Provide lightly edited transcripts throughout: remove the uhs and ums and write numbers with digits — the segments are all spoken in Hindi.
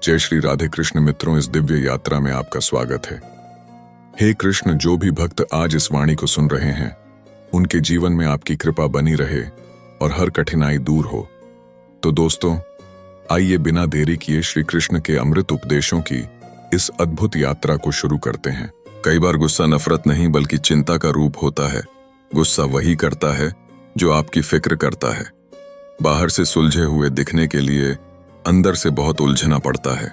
जय श्री राधे कृष्ण मित्रों, इस दिव्य यात्रा में आपका स्वागत है। हे कृष्ण, जो भी भक्त आज इस वाणी को सुन रहे हैं उनके जीवन में आपकी कृपा बनी रहे और हर कठिनाई दूर हो। तो दोस्तों, आइए बिना देरी किए श्री कृष्ण के अमृत उपदेशों की इस अद्भुत यात्रा को शुरू करते हैं। कई बार गुस्सा नफरत नहीं बल्कि चिंता का रूप होता है। गुस्सा वही करता है जो आपकी फिक्र करता है। बाहर से सुलझे हुए दिखने के लिए अंदर से बहुत उलझना पड़ता है।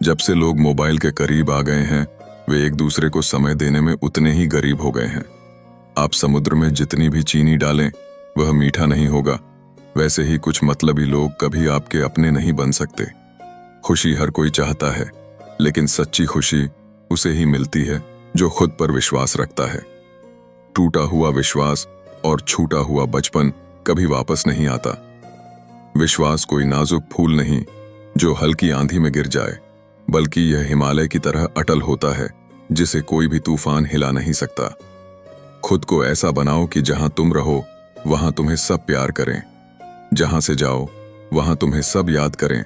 जब से लोग मोबाइल के करीब आ गए हैं, वे एक दूसरे को समय देने में उतने ही गरीब हो गए हैं। आप समुद्र में जितनी भी चीनी डालें वह मीठा नहीं होगा। वैसे ही कुछ मतलबी लोग कभी आपके अपने नहीं बन सकते। खुशी हर कोई चाहता है, लेकिन सच्ची खुशी उसे ही मिलती है जो खुद पर विश्वास रखता है। टूटा हुआ विश्वास और छूटा हुआ बचपन कभी वापस नहीं आता। विश्वास कोई नाजुक फूल नहीं जो हल्की आंधी में गिर जाए, बल्कि यह हिमालय की तरह अटल होता है जिसे कोई भी तूफान हिला नहीं सकता। खुद को ऐसा बनाओ कि जहां तुम रहो वहां तुम्हें सब प्यार करें, जहां से जाओ वहां तुम्हें सब याद करें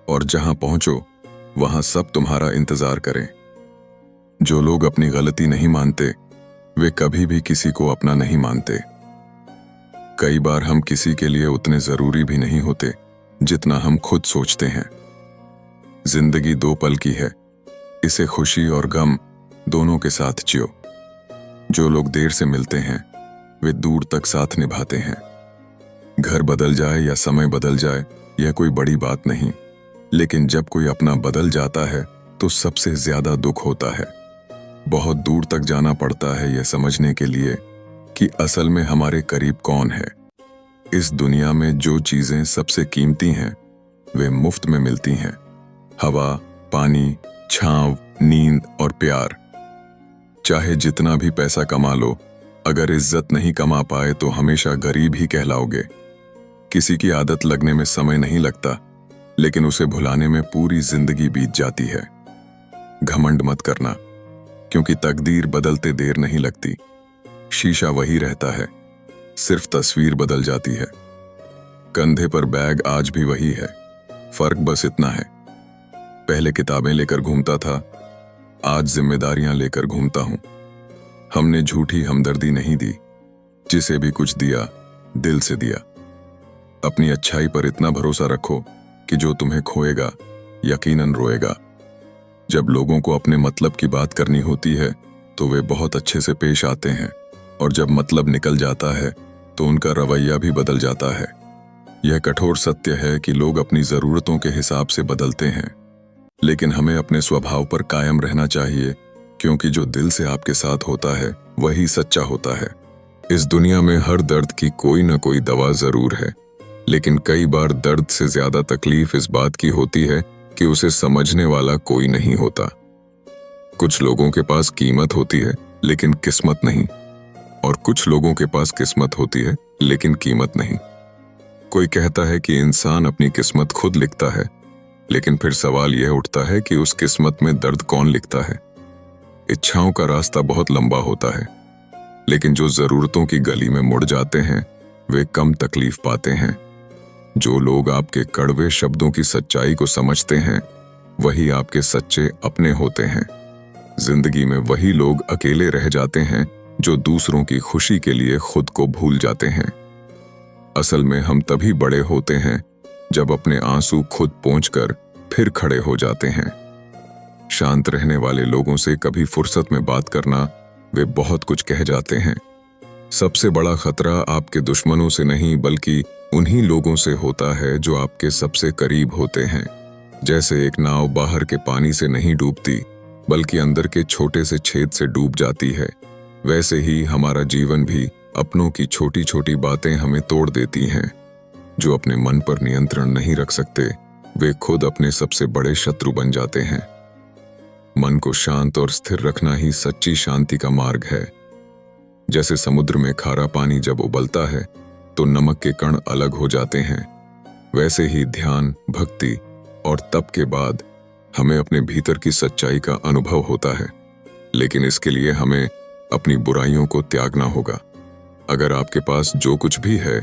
और जहां पहुंचो वहां सब तुम्हारा इंतजार करें। जो लोग अपनी गलती नहीं मानते वे कभी भी किसी को अपना नहीं मानते। कई बार हम किसी के लिए उतने जरूरी भी नहीं होते जितना हम खुद सोचते हैं। जिंदगी 2 पल की है, इसे खुशी और गम दोनों के साथ जियो। जो लोग देर से मिलते हैं वे दूर तक साथ निभाते हैं। घर बदल जाए या समय बदल जाए यह कोई बड़ी बात नहीं, लेकिन जब कोई अपना बदल जाता है तो सबसे ज्यादा दुख होता है। बहुत दूर तक जाना पड़ता है यह समझने के लिए कि असल में हमारे करीब कौन है। इस दुनिया में जो चीजें सबसे कीमती हैं वे मुफ्त में मिलती हैं। हवा, पानी, छांव, नींद और प्यार। चाहे जितना भी पैसा कमा लो, अगर इज्जत नहीं कमा पाए तो हमेशा गरीब ही कहलाओगे। किसी की आदत लगने में समय नहीं लगता, लेकिन उसे भुलाने में पूरी जिंदगी बीत जाती है। घमंड मत करना, क्योंकि तकदीर बदलते देर नहीं लगती। शीशा वही रहता है, सिर्फ तस्वीर बदल जाती है। कंधे पर बैग आज भी वही है, फर्क बस इतना है। पहले किताबें लेकर घूमता था, आज जिम्मेदारियां लेकर घूमता हूं। हमने झूठी हमदर्दी नहीं दी, जिसे भी कुछ दिया दिल से दिया। अपनी अच्छाई पर इतना भरोसा रखो कि जो तुम्हें खोएगा यकीनन रोएगा। जब लोगों को अपने मतलब की बात करनी होती है तो वे बहुत अच्छे से पेश आते हैं, और जब मतलब निकल जाता है तो उनका रवैया भी बदल जाता है। यह कठोर सत्य है कि लोग अपनी जरूरतों के हिसाब से बदलते हैं, लेकिन हमें अपने स्वभाव पर कायम रहना चाहिए, क्योंकि जो दिल से आपके साथ होता है वही सच्चा होता है। इस दुनिया में हर दर्द की कोई न कोई दवा जरूर है, लेकिन कई बार दर्द से ज्यादा तकलीफ इस बात की होती है कि उसे समझने वाला कोई नहीं होता। कुछ लोगों के पास कीमत होती है लेकिन किस्मत नहीं, और कुछ लोगों के पास किस्मत होती है लेकिन कीमत नहीं। कोई कहता है कि इंसान अपनी किस्मत खुद लिखता है, लेकिन फिर सवाल यह उठता है कि उस किस्मत में दर्द कौन लिखता है। इच्छाओं का रास्ता बहुत लंबा होता है, लेकिन जो जरूरतों की गली में मुड़ जाते हैं वे कम तकलीफ पाते हैं। जो लोग आपके कड़वे शब्दों की सच्चाई को समझते हैं वही आपके सच्चे अपने होते हैं। जिंदगी में वही लोग अकेले रह जाते हैं जो दूसरों की खुशी के लिए खुद को भूल जाते हैं। असल में हम तभी बड़े होते हैं जब अपने आंसू खुद पोंछकर फिर खड़े हो जाते हैं। शांत रहने वाले लोगों से कभी फुर्सत में बात करना, वे बहुत कुछ कह जाते हैं। सबसे बड़ा खतरा आपके दुश्मनों से नहीं बल्कि उन्हीं लोगों से होता है जो आपके सबसे करीब होते हैं। जैसे एक नाव बाहर के पानी से नहीं डूबती बल्कि अंदर के छोटे से छेद से डूब जाती है, वैसे ही हमारा जीवन भी अपनों की छोटी छोटी बातें हमें तोड़ देती हैं। जो अपने मन पर नियंत्रण नहीं रख सकते वे खुद अपने सबसे बड़े शत्रु बन जाते हैं। मन को शांत और स्थिर रखना ही सच्ची शांति का मार्ग है। जैसे समुद्र में खारा पानी जब उबलता है तो नमक के कण अलग हो जाते हैं, वैसे ही ध्यान, भक्ति और तप के बाद हमें अपने भीतर की सच्चाई का अनुभव होता है। लेकिन इसके लिए हमें अपनी बुराइयों को त्यागना होगा। अगर आपके पास जो कुछ भी है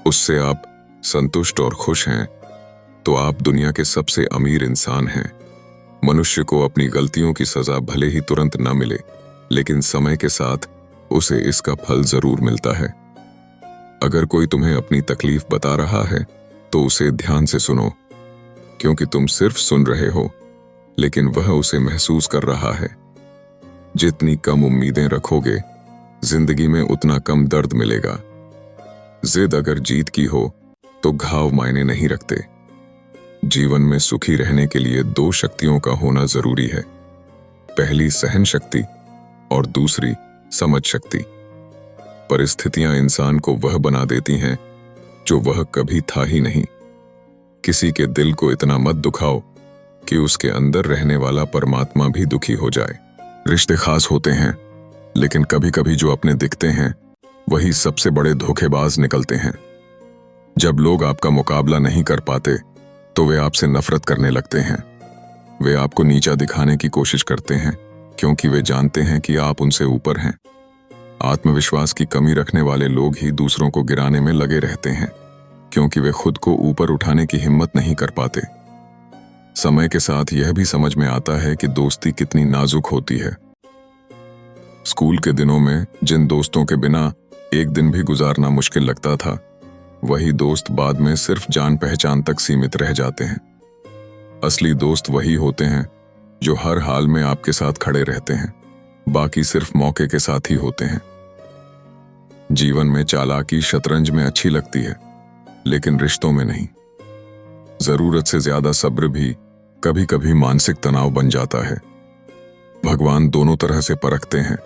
उससे आप संतुष्ट और खुश हैं तो आप दुनिया के सबसे अमीर इंसान हैं। मनुष्य को अपनी गलतियों की सजा भले ही तुरंत न मिले, लेकिन समय के साथ उसे इसका फल जरूर मिलता है। अगर कोई तुम्हें अपनी तकलीफ बता रहा है तो उसे ध्यान से सुनो, क्योंकि तुम सिर्फ सुन रहे हो, लेकिन वह उसे महसूस कर रहा है। जितनी कम उम्मीदें रखोगे, जिंदगी में उतना कम दर्द मिलेगा। जिद अगर जीत की हो तो घाव मायने नहीं रखते। जीवन में सुखी रहने के लिए दो शक्तियों का होना जरूरी है, पहली सहन शक्ति और दूसरी समझ शक्ति। परिस्थितियां इंसान को वह बना देती हैं जो वह कभी था ही नहीं। किसी के दिल को इतना मत दुखाओ कि उसके अंदर रहने वाला परमात्मा भी दुखी हो जाए। रिश्ते खास होते हैं, लेकिन कभी कभी जो अपने दिखते हैं वही सबसे बड़े धोखेबाज निकलते हैं। जब लोग आपका मुकाबला नहीं कर पाते तो वे आपसे नफरत करने लगते हैं। वे आपको नीचा दिखाने की कोशिश करते हैं, क्योंकि वे जानते हैं कि आप उनसे ऊपर हैं। आत्मविश्वास की कमी रखने वाले लोग ही दूसरों को गिराने में लगे रहते हैं, क्योंकि वे खुद को ऊपर उठाने की हिम्मत नहीं कर पाते। समय के साथ यह भी समझ में आता है कि दोस्ती कितनी नाजुक होती है। स्कूल के दिनों में जिन दोस्तों के बिना एक दिन भी गुजारना मुश्किल लगता था, वही दोस्त बाद में सिर्फ जान पहचान तक सीमित रह जाते हैं। असली दोस्त वही होते हैं जो हर हाल में आपके साथ खड़े रहते हैं, बाकी सिर्फ मौके के साथ ही होते हैं। जीवन में चालाकी शतरंज में अच्छी लगती है, लेकिन रिश्तों में नहीं। जरूरत से ज्यादा सब्र भी कभी कभी मानसिक तनाव बन जाता है। भगवान दोनों तरह से परखते हैं,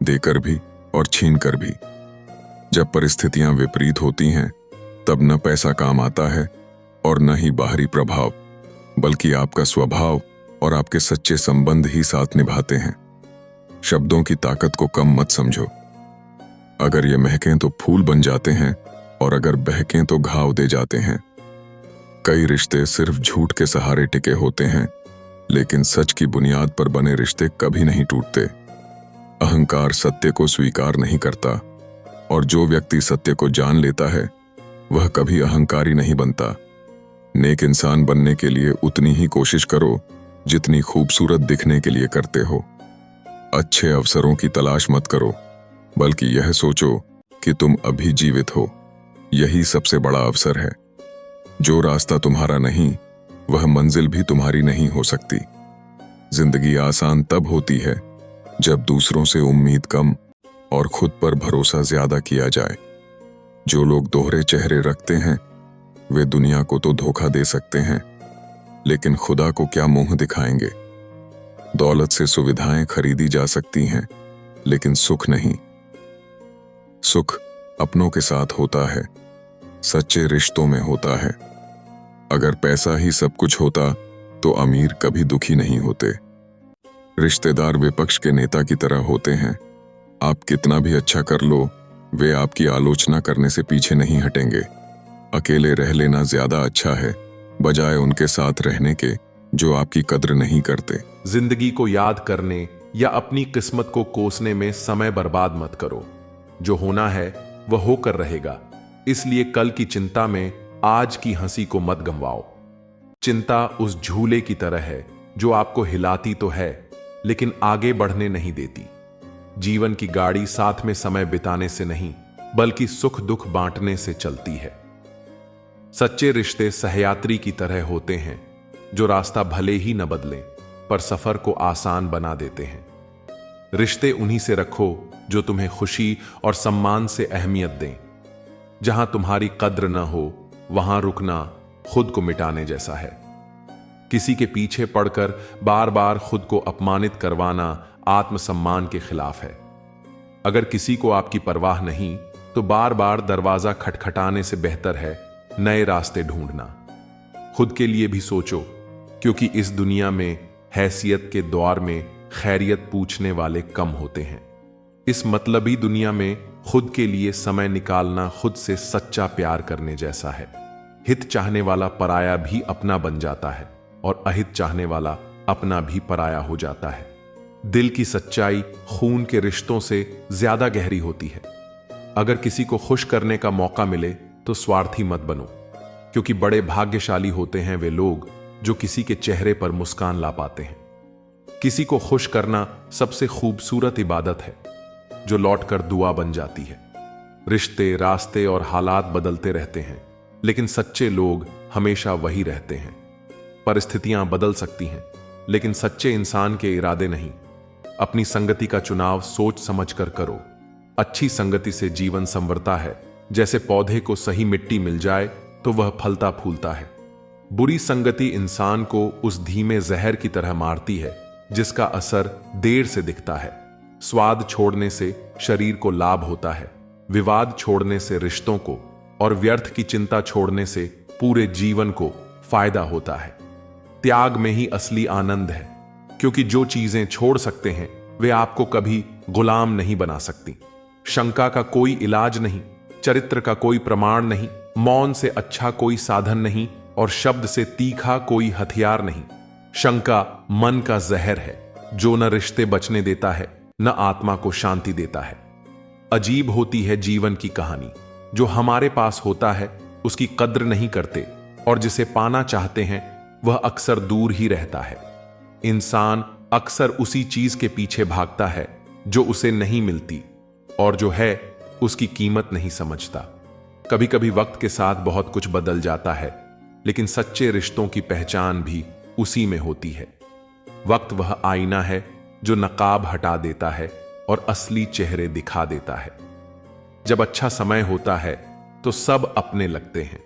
देकर भी और छीन कर भी। जब परिस्थितियां विपरीत होती हैं, तब न पैसा काम आता है और न ही बाहरी प्रभाव, बल्कि आपका स्वभाव और आपके सच्चे संबंध ही साथ निभाते हैं। शब्दों की ताकत को कम मत समझो। अगर ये महकें तो फूल बन जाते हैं, और अगर बहकें तो घाव दे जाते हैं। कई रिश्ते सिर्फ झूठ के सहारे टिके होते हैं, लेकिन सच की बुनियाद पर बने रिश्ते कभी नहीं टूटते। अहंकार सत्य को स्वीकार नहीं करता, और जो व्यक्ति सत्य को जान लेता है वह कभी अहंकारी नहीं बनता। नेक इंसान बनने के लिए उतनी ही कोशिश करो जितनी खूबसूरत दिखने के लिए करते हो। अच्छे अवसरों की तलाश मत करो, बल्कि यह सोचो कि तुम अभी जीवित हो। यही सबसे बड़ा अवसर है। जो रास्ता तुम्हारा नहीं, वह मंजिल भी तुम्हारी नहीं हो सकती। जिंदगी आसान तब होती है जब दूसरों से उम्मीद कम और खुद पर भरोसा ज्यादा किया जाए। जो लोग दोहरे चेहरे रखते हैं, वे दुनिया को तो धोखा दे सकते हैं, लेकिन खुदा को क्या मुंह दिखाएंगे। दौलत से सुविधाएं खरीदी जा सकती हैं, लेकिन सुख नहीं। सुख अपनों के साथ होता है, सच्चे रिश्तों में होता है। अगर पैसा ही सब कुछ होता तो अमीर कभी दुखी नहीं होते। रिश्तेदार विपक्ष के नेता की तरह होते हैं। आप कितना भी अच्छा कर लो, वे आपकी आलोचना करने से पीछे नहीं हटेंगे। अकेले रह लेना ज्यादा अच्छा है, बजाय उनके साथ रहने के जो आपकी कद्र नहीं करते। जिंदगी को याद करने या अपनी किस्मत को कोसने में समय बर्बाद मत करो। जो होना है वह होकर रहेगा, इसलिए कल की चिंता में आज की हंसी को मत गंवाओ। चिंता उस झूले की तरह है जो आपको हिलाती तो है, लेकिन आगे बढ़ने नहीं देती। जीवन की गाड़ी साथ में समय बिताने से नहीं, बल्कि सुख दुख बांटने से चलती है। सच्चे रिश्ते सहयात्री की तरह होते हैं, जो रास्ता भले ही न बदलें, पर सफर को आसान बना देते हैं। रिश्ते उन्हीं से रखो जो तुम्हें खुशी और सम्मान से अहमियत दें। जहां तुम्हारी कद्र न हो, वहां रुकना खुद को मिटाने जैसा है। किसी के पीछे पड़कर बार बार खुद को अपमानित करवाना आत्मसम्मान के खिलाफ है। अगर किसी को आपकी परवाह नहीं, तो बार बार दरवाजा खटखटाने से बेहतर है नए रास्ते ढूंढना। खुद के लिए भी सोचो, क्योंकि इस दुनिया में हैसियत के द्वार में खैरियत पूछने वाले कम होते हैं। इस मतलबी दुनिया में खुद के लिए समय निकालना खुद से सच्चा प्यार करने जैसा है। हित चाहने वाला पराया भी अपना बन जाता है, और अहित चाहने वाला अपना भी पराया हो जाता है। दिल की सच्चाई खून के रिश्तों से ज्यादा गहरी होती है। अगर किसी को खुश करने का मौका मिले तो स्वार्थी मत बनो। क्योंकि बड़े भाग्यशाली होते हैं वे लोग जो किसी के चेहरे पर मुस्कान ला पाते हैं। किसी को खुश करना सबसे खूबसूरत इबादत है जो लौटकर दुआ बन जाती है। रिश्ते, रास्ते और हालात बदलते रहते हैं, लेकिन सच्चे लोग हमेशा वही रहते हैं। परिस्थितियां बदल सकती हैं, लेकिन सच्चे इंसान के इरादे नहीं। अपनी संगति का चुनाव सोच समझकर करो। अच्छी संगति से जीवन संवरता है। जैसे पौधे को सही मिट्टी मिल जाए तो वह फलता फूलता है। बुरी संगति इंसान को उस धीमे जहर की तरह मारती है जिसका असर देर से दिखता है। स्वाद छोड़ने से शरीर को लाभ होता है, विवाद छोड़ने से रिश्तों को, और व्यर्थ की चिंता छोड़ने से पूरे जीवन को फायदा होता है। त्याग में ही असली आनंद है, क्योंकि जो चीजें छोड़ सकते हैं वे आपको कभी गुलाम नहीं बना सकती। शंका का कोई इलाज नहीं, चरित्र का कोई प्रमाण नहीं, मौन से अच्छा कोई साधन नहीं और शब्द से तीखा कोई हथियार नहीं। शंका मन का जहर है जो न रिश्ते बचने देता है न आत्मा को शांति देता है। अजीब होती है जीवन की कहानी। जो हमारे पास होता है उसकी कद्र नहीं करते, और जिसे पाना चाहते हैं वह अक्सर दूर ही रहता है। इंसान अक्सर उसी चीज के पीछे भागता है जो उसे नहीं मिलती, और जो है उसकी कीमत नहीं समझता। कभी कभी वक्त के साथ बहुत कुछ बदल जाता है, लेकिन सच्चे रिश्तों की पहचान भी उसी में होती है। वक्त वह आईना है जो नकाब हटा देता है और असली चेहरे दिखा देता है। जब अच्छा समय होता है तो सब अपने लगते हैं,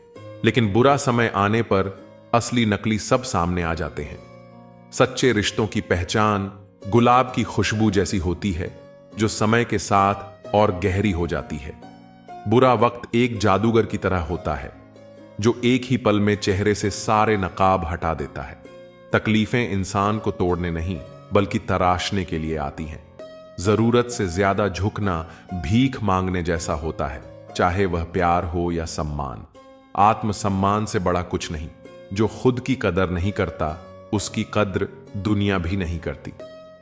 लेकिन बुरा समय आने पर असली नकली सब सामने आ जाते हैं। सच्चे रिश्तों की पहचान गुलाब की खुशबू जैसी होती है जो समय के साथ और गहरी हो जाती है। बुरा वक्त एक जादूगर की तरह होता है जो एक ही पल में चेहरे से सारे नकाब हटा देता है। तकलीफें इंसान को तोड़ने नहीं बल्कि तराशने के लिए आती हैं। जरूरत से ज्यादा झुकना भीख मांगने जैसा होता है, चाहे वह प्यार हो या सम्मान। आत्मसम्मान से बड़ा कुछ नहीं। जो खुद की कदर नहीं करता उसकी कद्र दुनिया भी नहीं करती।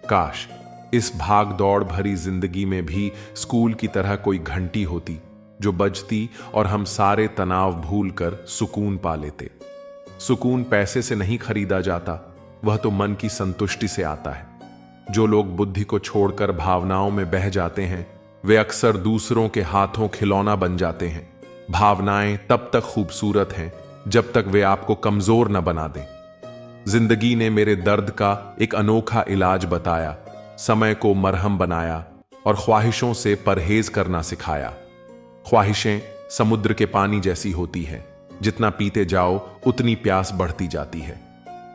काश इस भाग दौड़ भरी जिंदगी में भी स्कूल की तरह कोई घंटी होती जो बजती और हम सारे तनाव भूलकर सुकून पा लेते। सुकून पैसे से नहीं खरीदा जाता, वह तो मन की संतुष्टि से आता है। जो लोग बुद्धि को छोड़कर भावनाओं में बह जाते हैं वे अक्सर दूसरों के हाथों खिलौना बन जाते हैं। भावनाएं तब तक खूबसूरत हैं जब तक वे आपको कमजोर न बना दें। जिंदगी ने मेरे दर्द का एक अनोखा इलाज बताया, समय को मरहम बनाया और ख्वाहिशों से परहेज करना सिखाया। ख्वाहिशें समुद्र के पानी जैसी होती हैं, जितना पीते जाओ उतनी प्यास बढ़ती जाती है।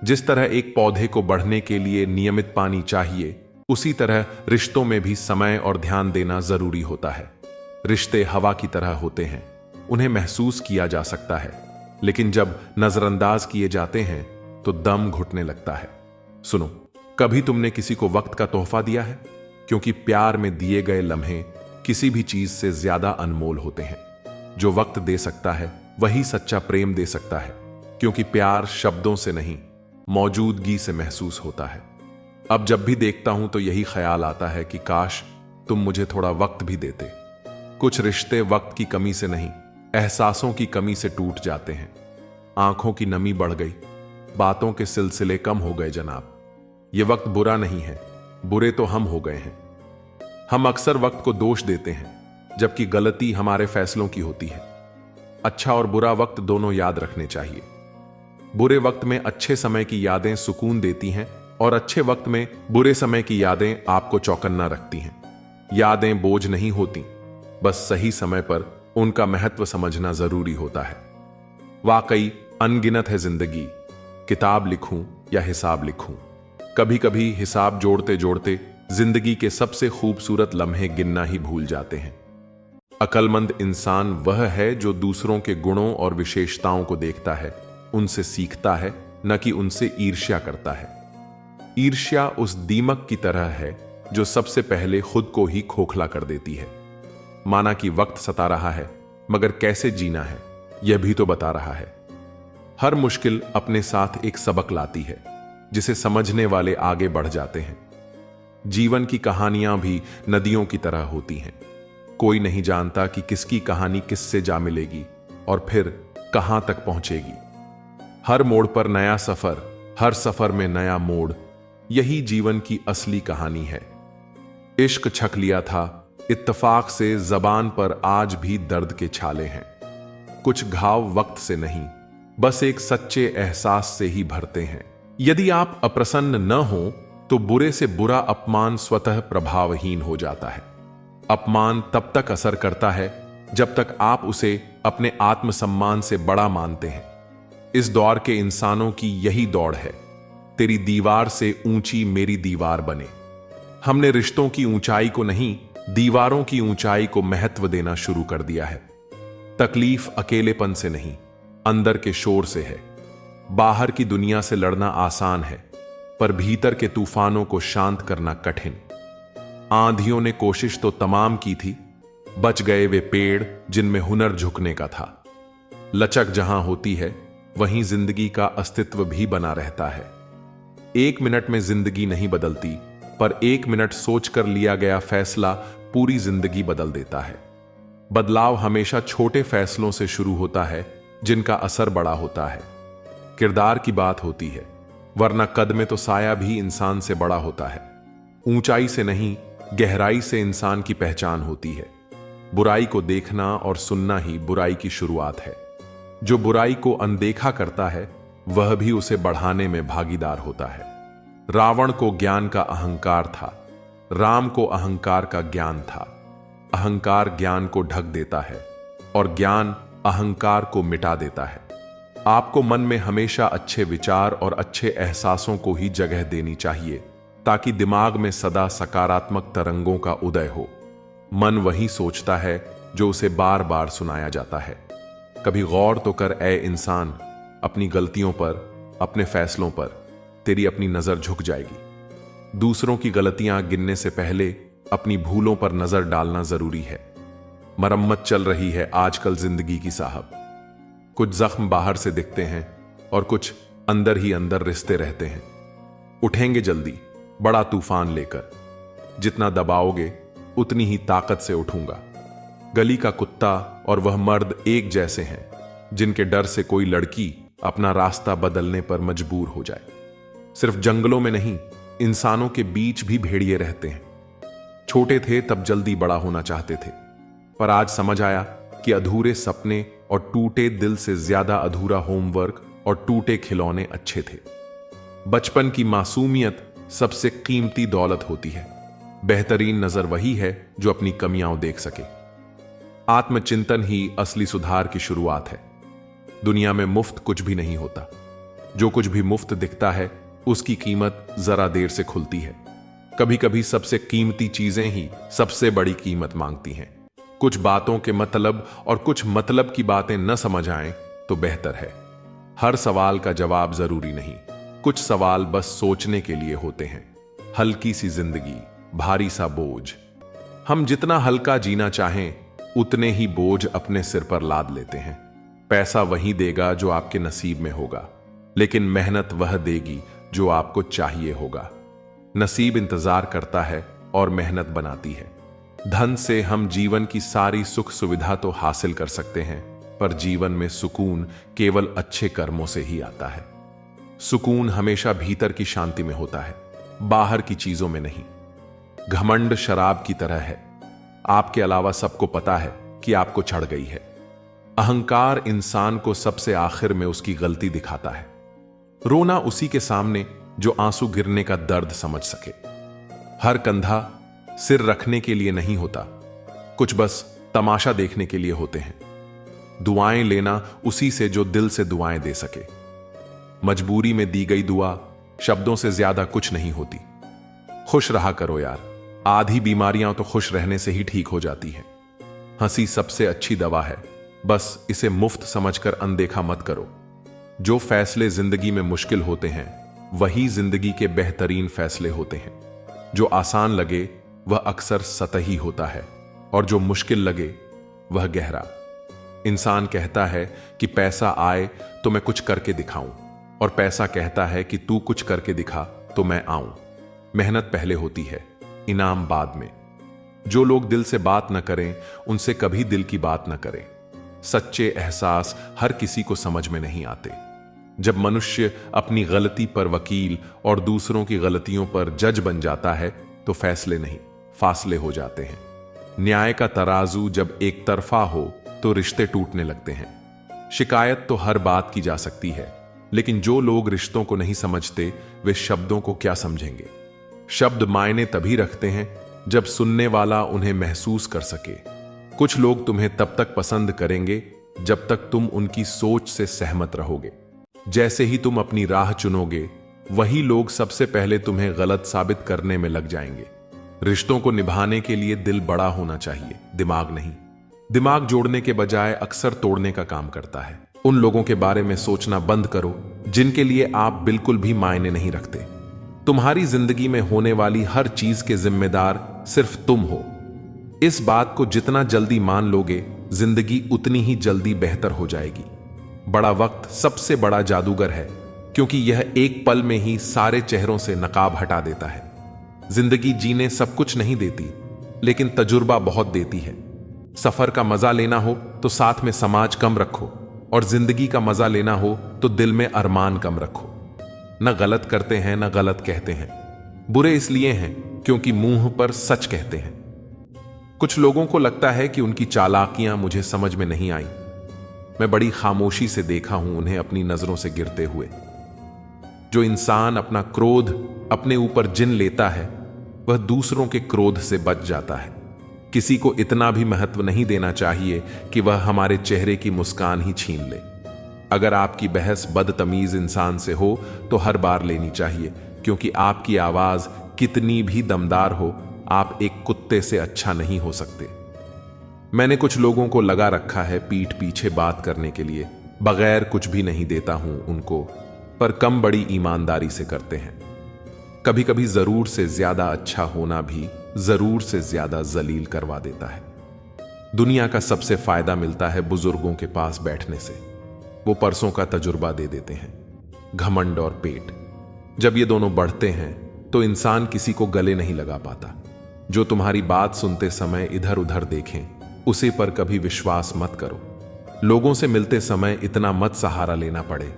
जिस तरह एक पौधे को बढ़ने के लिए नियमित पानी चाहिए, उसी तरह रिश्तों में भी समय और ध्यान देना जरूरी होता है। रिश्ते हवा की तरह होते हैं, उन्हें महसूस किया जा सकता है, लेकिन जब नजरअंदाज किए जाते हैं तो दम घुटने लगता है। सुनो, कभी तुमने किसी को वक्त का तोहफा दिया है? क्योंकि प्यार में दिए गए लम्हे किसी भी चीज से ज्यादा अनमोल होते हैं। जो वक्त दे सकता है वही सच्चा प्रेम दे सकता है, क्योंकि प्यार शब्दों से नहीं मौजूदगी से महसूस होता है। अब जब भी देखता हूं तो यही ख्याल आता है कि काश तुम मुझे थोड़ा वक्त भी देते। कुछ रिश्ते वक्त की कमी से नहीं, एहसासों की कमी से टूट जाते हैं। आंखों की नमी बढ़ गई, बातों के सिलसिले कम हो गए जनाब। ये वक्त बुरा नहीं है, बुरे तो हम हो गए हैं। हम अक्सर वक्त को दोष देते हैं, जबकि गलती हमारे फैसलों की होती है। अच्छा और बुरा वक्त दोनों याद रखने चाहिए। बुरे वक्त में अच्छे समय की यादें सुकून देती हैं और अच्छे वक्त में बुरे समय की यादें आपको चौकन्ना रखती हैं। यादें बोझ नहीं होती, बस सही समय पर उनका महत्व समझना जरूरी होता है। वाकई अनगिनत है जिंदगी, किताब लिखूं या हिसाब लिखूं। कभी कभी हिसाब जोड़ते जोड़ते जिंदगी के सबसे खूबसूरत लम्हे गिनना ही भूल जाते हैं। अक्लमंद इंसान वह है जो दूसरों के गुणों और विशेषताओं को देखता है, उनसे सीखता है, न कि उनसे ईर्ष्या करता है। ईर्ष्या उस दीमक की तरह है जो सबसे पहले खुद को ही खोखला कर देती है। माना कि वक्त सता रहा है, मगर कैसे जीना है यह भी तो बता रहा है। हर मुश्किल अपने साथ एक सबक लाती है, जिसे समझने वाले आगे बढ़ जाते हैं। जीवन की कहानियां भी नदियों की तरह होती हैं। कोई नहीं जानता कि किसकी कहानी किससे जा मिलेगी, और फिर कहां तक पहुंचेगी। हर मोड़ पर नया सफर, हर सफर में नया मोड़, यही जीवन की असली कहानी है। इश्क छक लिया था, इत्तेफाक से जबान पर आज भी दर्द के छाले हैं। कुछ घाव वक्त से नहीं, बस एक सच्चे एहसास से ही भरते हैं। यदि आप अप्रसन्न न हो तो बुरे से बुरा अपमान स्वतः प्रभावहीन हो जाता है। अपमान तब तक असर करता है जब तक आप उसे अपने आत्मसम्मान से बड़ा मानते हैं। इस दौर के इंसानों की यही दौड़ है, तेरी दीवार से ऊंची मेरी दीवार बने। हमने रिश्तों की ऊंचाई को नहीं, दीवारों की ऊंचाई को महत्व देना शुरू कर दिया है। तकलीफ अकेलेपन से नहीं, अंदर के शोर से है। बाहर की दुनिया से लड़ना आसान है, पर भीतर के तूफानों को शांत करना कठिन। आंधियों ने कोशिश तो तमाम की थी, बच गए वे पेड़ जिनमें हुनर झुकने का था। लचक जहां होती है वहीं जिंदगी का अस्तित्व भी बना रहता है। 1 मिनट में जिंदगी नहीं बदलती, पर 1 मिनट सोचकर लिया गया फैसला पूरी जिंदगी बदल देता है। बदलाव हमेशा छोटे फैसलों से शुरू होता है, जिनका असर बड़ा होता है। किरदार की बात होती है, वरना कद में तो साया भी इंसान से बड़ा होता है। ऊंचाई से नहीं, गहराई से इंसान की पहचान होती है। बुराई को देखना और सुनना ही बुराई की शुरुआत है। जो बुराई को अनदेखा करता है वह भी उसे बढ़ाने में भागीदार होता है। रावण को ज्ञान का अहंकार था, राम को अहंकार का ज्ञान था। अहंकार ज्ञान को ढक देता है और ज्ञान अहंकार को मिटा देता है। आपको मन में हमेशा अच्छे विचार और अच्छे एहसासों को ही जगह देनी चाहिए, ताकि दिमाग में सदा सकारात्मक तरंगों का उदय हो। मन वही सोचता है जो उसे बार बार सुनाया जाता है। कभी गौर तो कर ए इंसान, अपनी गलतियों पर, अपने फैसलों पर तेरी अपनी नजर झुक जाएगी। दूसरों की गलतियां गिनने से पहले अपनी भूलों पर नजर डालना जरूरी है। मरम्मत चल रही है आजकल जिंदगी की साहब। कुछ जख्म बाहर से दिखते हैं और कुछ अंदर ही अंदर रिश्ते रहते हैं। उठेंगे जल्दी बड़ा तूफान लेकर, जितना दबाओगे उतनी ही ताकत से उठूंगा। गली का कुत्ता और वह मर्द एक जैसे हैं, जिनके डर से कोई लड़की अपना रास्ता बदलने पर मजबूर हो जाए। सिर्फ जंगलों में नहीं, इंसानों के बीच भी भेड़िए रहते हैं। छोटे थे तब जल्दी बड़ा होना चाहते थे, पर आज समझ आया कि अधूरे सपने और टूटे दिल से ज्यादा अधूरा होमवर्क और टूटे खिलौने अच्छे थे। बचपन की मासूमियत सबसे कीमती दौलत होती है। बेहतरीन नजर वही है जो अपनी कमियां देख सके। आत्मचिंतन ही असली सुधार की शुरुआत है। दुनिया में मुफ्त कुछ भी नहीं होता। जो कुछ भी मुफ्त दिखता है उसकी कीमत जरा देर से खुलती है। कभी कभी सबसे कीमती चीजें ही सबसे बड़ी कीमत मांगती हैं। कुछ बातों के मतलब और कुछ मतलब की बातें न समझ आएं तो बेहतर है। हर सवाल का जवाब जरूरी नहीं, कुछ सवाल बस सोचने के लिए होते हैं। हल्की सी जिंदगी, भारी सा बोझ। हम जितना हल्का जीना चाहें उतने ही बोझ अपने सिर पर लाद लेते हैं। पैसा वही देगा जो आपके नसीब में होगा, लेकिन मेहनत वह देगी जो आपको चाहिए होगा। नसीब इंतजार करता है और मेहनत बनाती है। धन से हम जीवन की सारी सुख सुविधा तो हासिल कर सकते हैं, पर जीवन में सुकून केवल अच्छे कर्मों से ही आता है। सुकून हमेशा भीतर की शांति में होता है, बाहर की चीजों में नहीं। घमंड शराब की तरह है, आपके अलावा सबको पता है कि आपको चढ़ गई है। अहंकार इंसान को सबसे आखिर में उसकी गलती दिखाता है। रोना उसी के सामने जो आंसू गिरने का दर्द समझ सके। हर कंधा सिर रखने के लिए नहीं होता, कुछ बस तमाशा देखने के लिए होते हैं। दुआएं लेना उसी से जो दिल से दुआएं दे सके। मजबूरी में दी गई दुआ शब्दों से ज्यादा कुछ नहीं होती। खुश रहा करो यार, आधी बीमारियां तो खुश रहने से ही ठीक हो जाती हैं। हंसी सबसे अच्छी दवा है, बस इसे मुफ्त समझकर अनदेखा मत करो। जो फैसले जिंदगी में मुश्किल होते हैं वही जिंदगी के बेहतरीन फैसले होते हैं। जो आसान लगे वह अक्सर सतही होता है, और जो मुश्किल लगे वह गहरा। इंसान कहता है कि पैसा आए तो मैं कुछ करके दिखाऊं, और पैसा कहता है कि तू कुछ करके दिखा तो मैं आऊं। मेहनत पहले होती है, इनाम बाद में। जो लोग दिल से बात न करें उनसे कभी दिल की बात न करें। सच्चे एहसास हर किसी को समझ में नहीं आते। जब मनुष्य अपनी गलती पर वकील और दूसरों की गलतियों पर जज बन जाता है तो फैसले नहीं, फासले हो जाते हैं। न्याय का तराजू जब एक तरफा हो तो रिश्ते टूटने लगते हैं। शिकायत तो हर बात की जा सकती है, लेकिन जो लोग रिश्तों को नहीं समझते वे शब्दों को क्या समझेंगे। शब्द मायने तभी रखते हैं जब सुनने वाला उन्हें महसूस कर सके। कुछ लोग तुम्हें तब तक पसंद करेंगे जब तक तुम उनकी सोच से सहमत रहोगे। जैसे ही तुम अपनी राह चुनोगे, वही लोग सबसे पहले तुम्हें गलत साबित करने में लग जाएंगे। रिश्तों को निभाने के लिए दिल बड़ा होना चाहिए, दिमाग नहीं। दिमाग जोड़ने के बजाय अक्सर तोड़ने का काम करता है। उन लोगों के बारे में सोचना बंद करो जिनके लिए आप बिल्कुल भी मायने नहीं रखते। तुम्हारी जिंदगी में होने वाली हर चीज के जिम्मेदार सिर्फ तुम हो। इस बात को जितना जल्दी मान लोगे, जिंदगी उतनी ही जल्दी बेहतर हो जाएगी। बड़ा वक्त सबसे बड़ा जादूगर है, क्योंकि यह एक पल में ही सारे चेहरों से नकाब हटा देता है। जिंदगी जीने सब कुछ नहीं देती, लेकिन तजुर्बा बहुत देती है। सफर का मजा लेना हो तो साथ में समाज कम रखो, और जिंदगी का मजा लेना हो तो दिल में अरमान कम रखो। न गलत करते हैं न गलत कहते हैं। बुरे इसलिए हैं क्योंकि मुंह पर सच कहते हैं। कुछ लोगों को लगता है कि उनकी चालाकियां मुझे समझ में नहीं आई। मैं बड़ी खामोशी से देखा हूं उन्हें अपनी नजरों से गिरते हुए। जो इंसान अपना क्रोध अपने ऊपर जिन लेता है, वह दूसरों के क्रोध से बच जाता है। किसी को इतना भी महत्व नहीं देना चाहिए कि वह हमारे चेहरे की मुस्कान ही छीन ले। अगर आपकी बहस बदतमीज इंसान से हो तो हर बार लेनी चाहिए, क्योंकि आपकी आवाज कितनी भी दमदार हो, आप एक कुत्ते से अच्छा नहीं हो सकते। मैंने कुछ लोगों को लगा रखा है पीठ पीछे बात करने के लिए। बगैर कुछ भी नहीं देता हूं उनको, पर कम बड़ी ईमानदारी से करते हैं। कभी कभी जरूर से ज्यादा अच्छा होना भी जरूर से ज्यादा जलील करवा देता है। दुनिया का सबसे फायदा मिलता है बुजुर्गों के पास बैठने से। वो परसों का तजुर्बा दे देते हैं। घमंड और पेट, जब ये दोनों बढ़ते हैं तो इंसान किसी को गले नहीं लगा पाता। जो तुम्हारी बात सुनते समय इधर उधर देखें, उसे पर कभी विश्वास मत करो। लोगों से मिलते समय इतना मत सहारा लेना पड़े।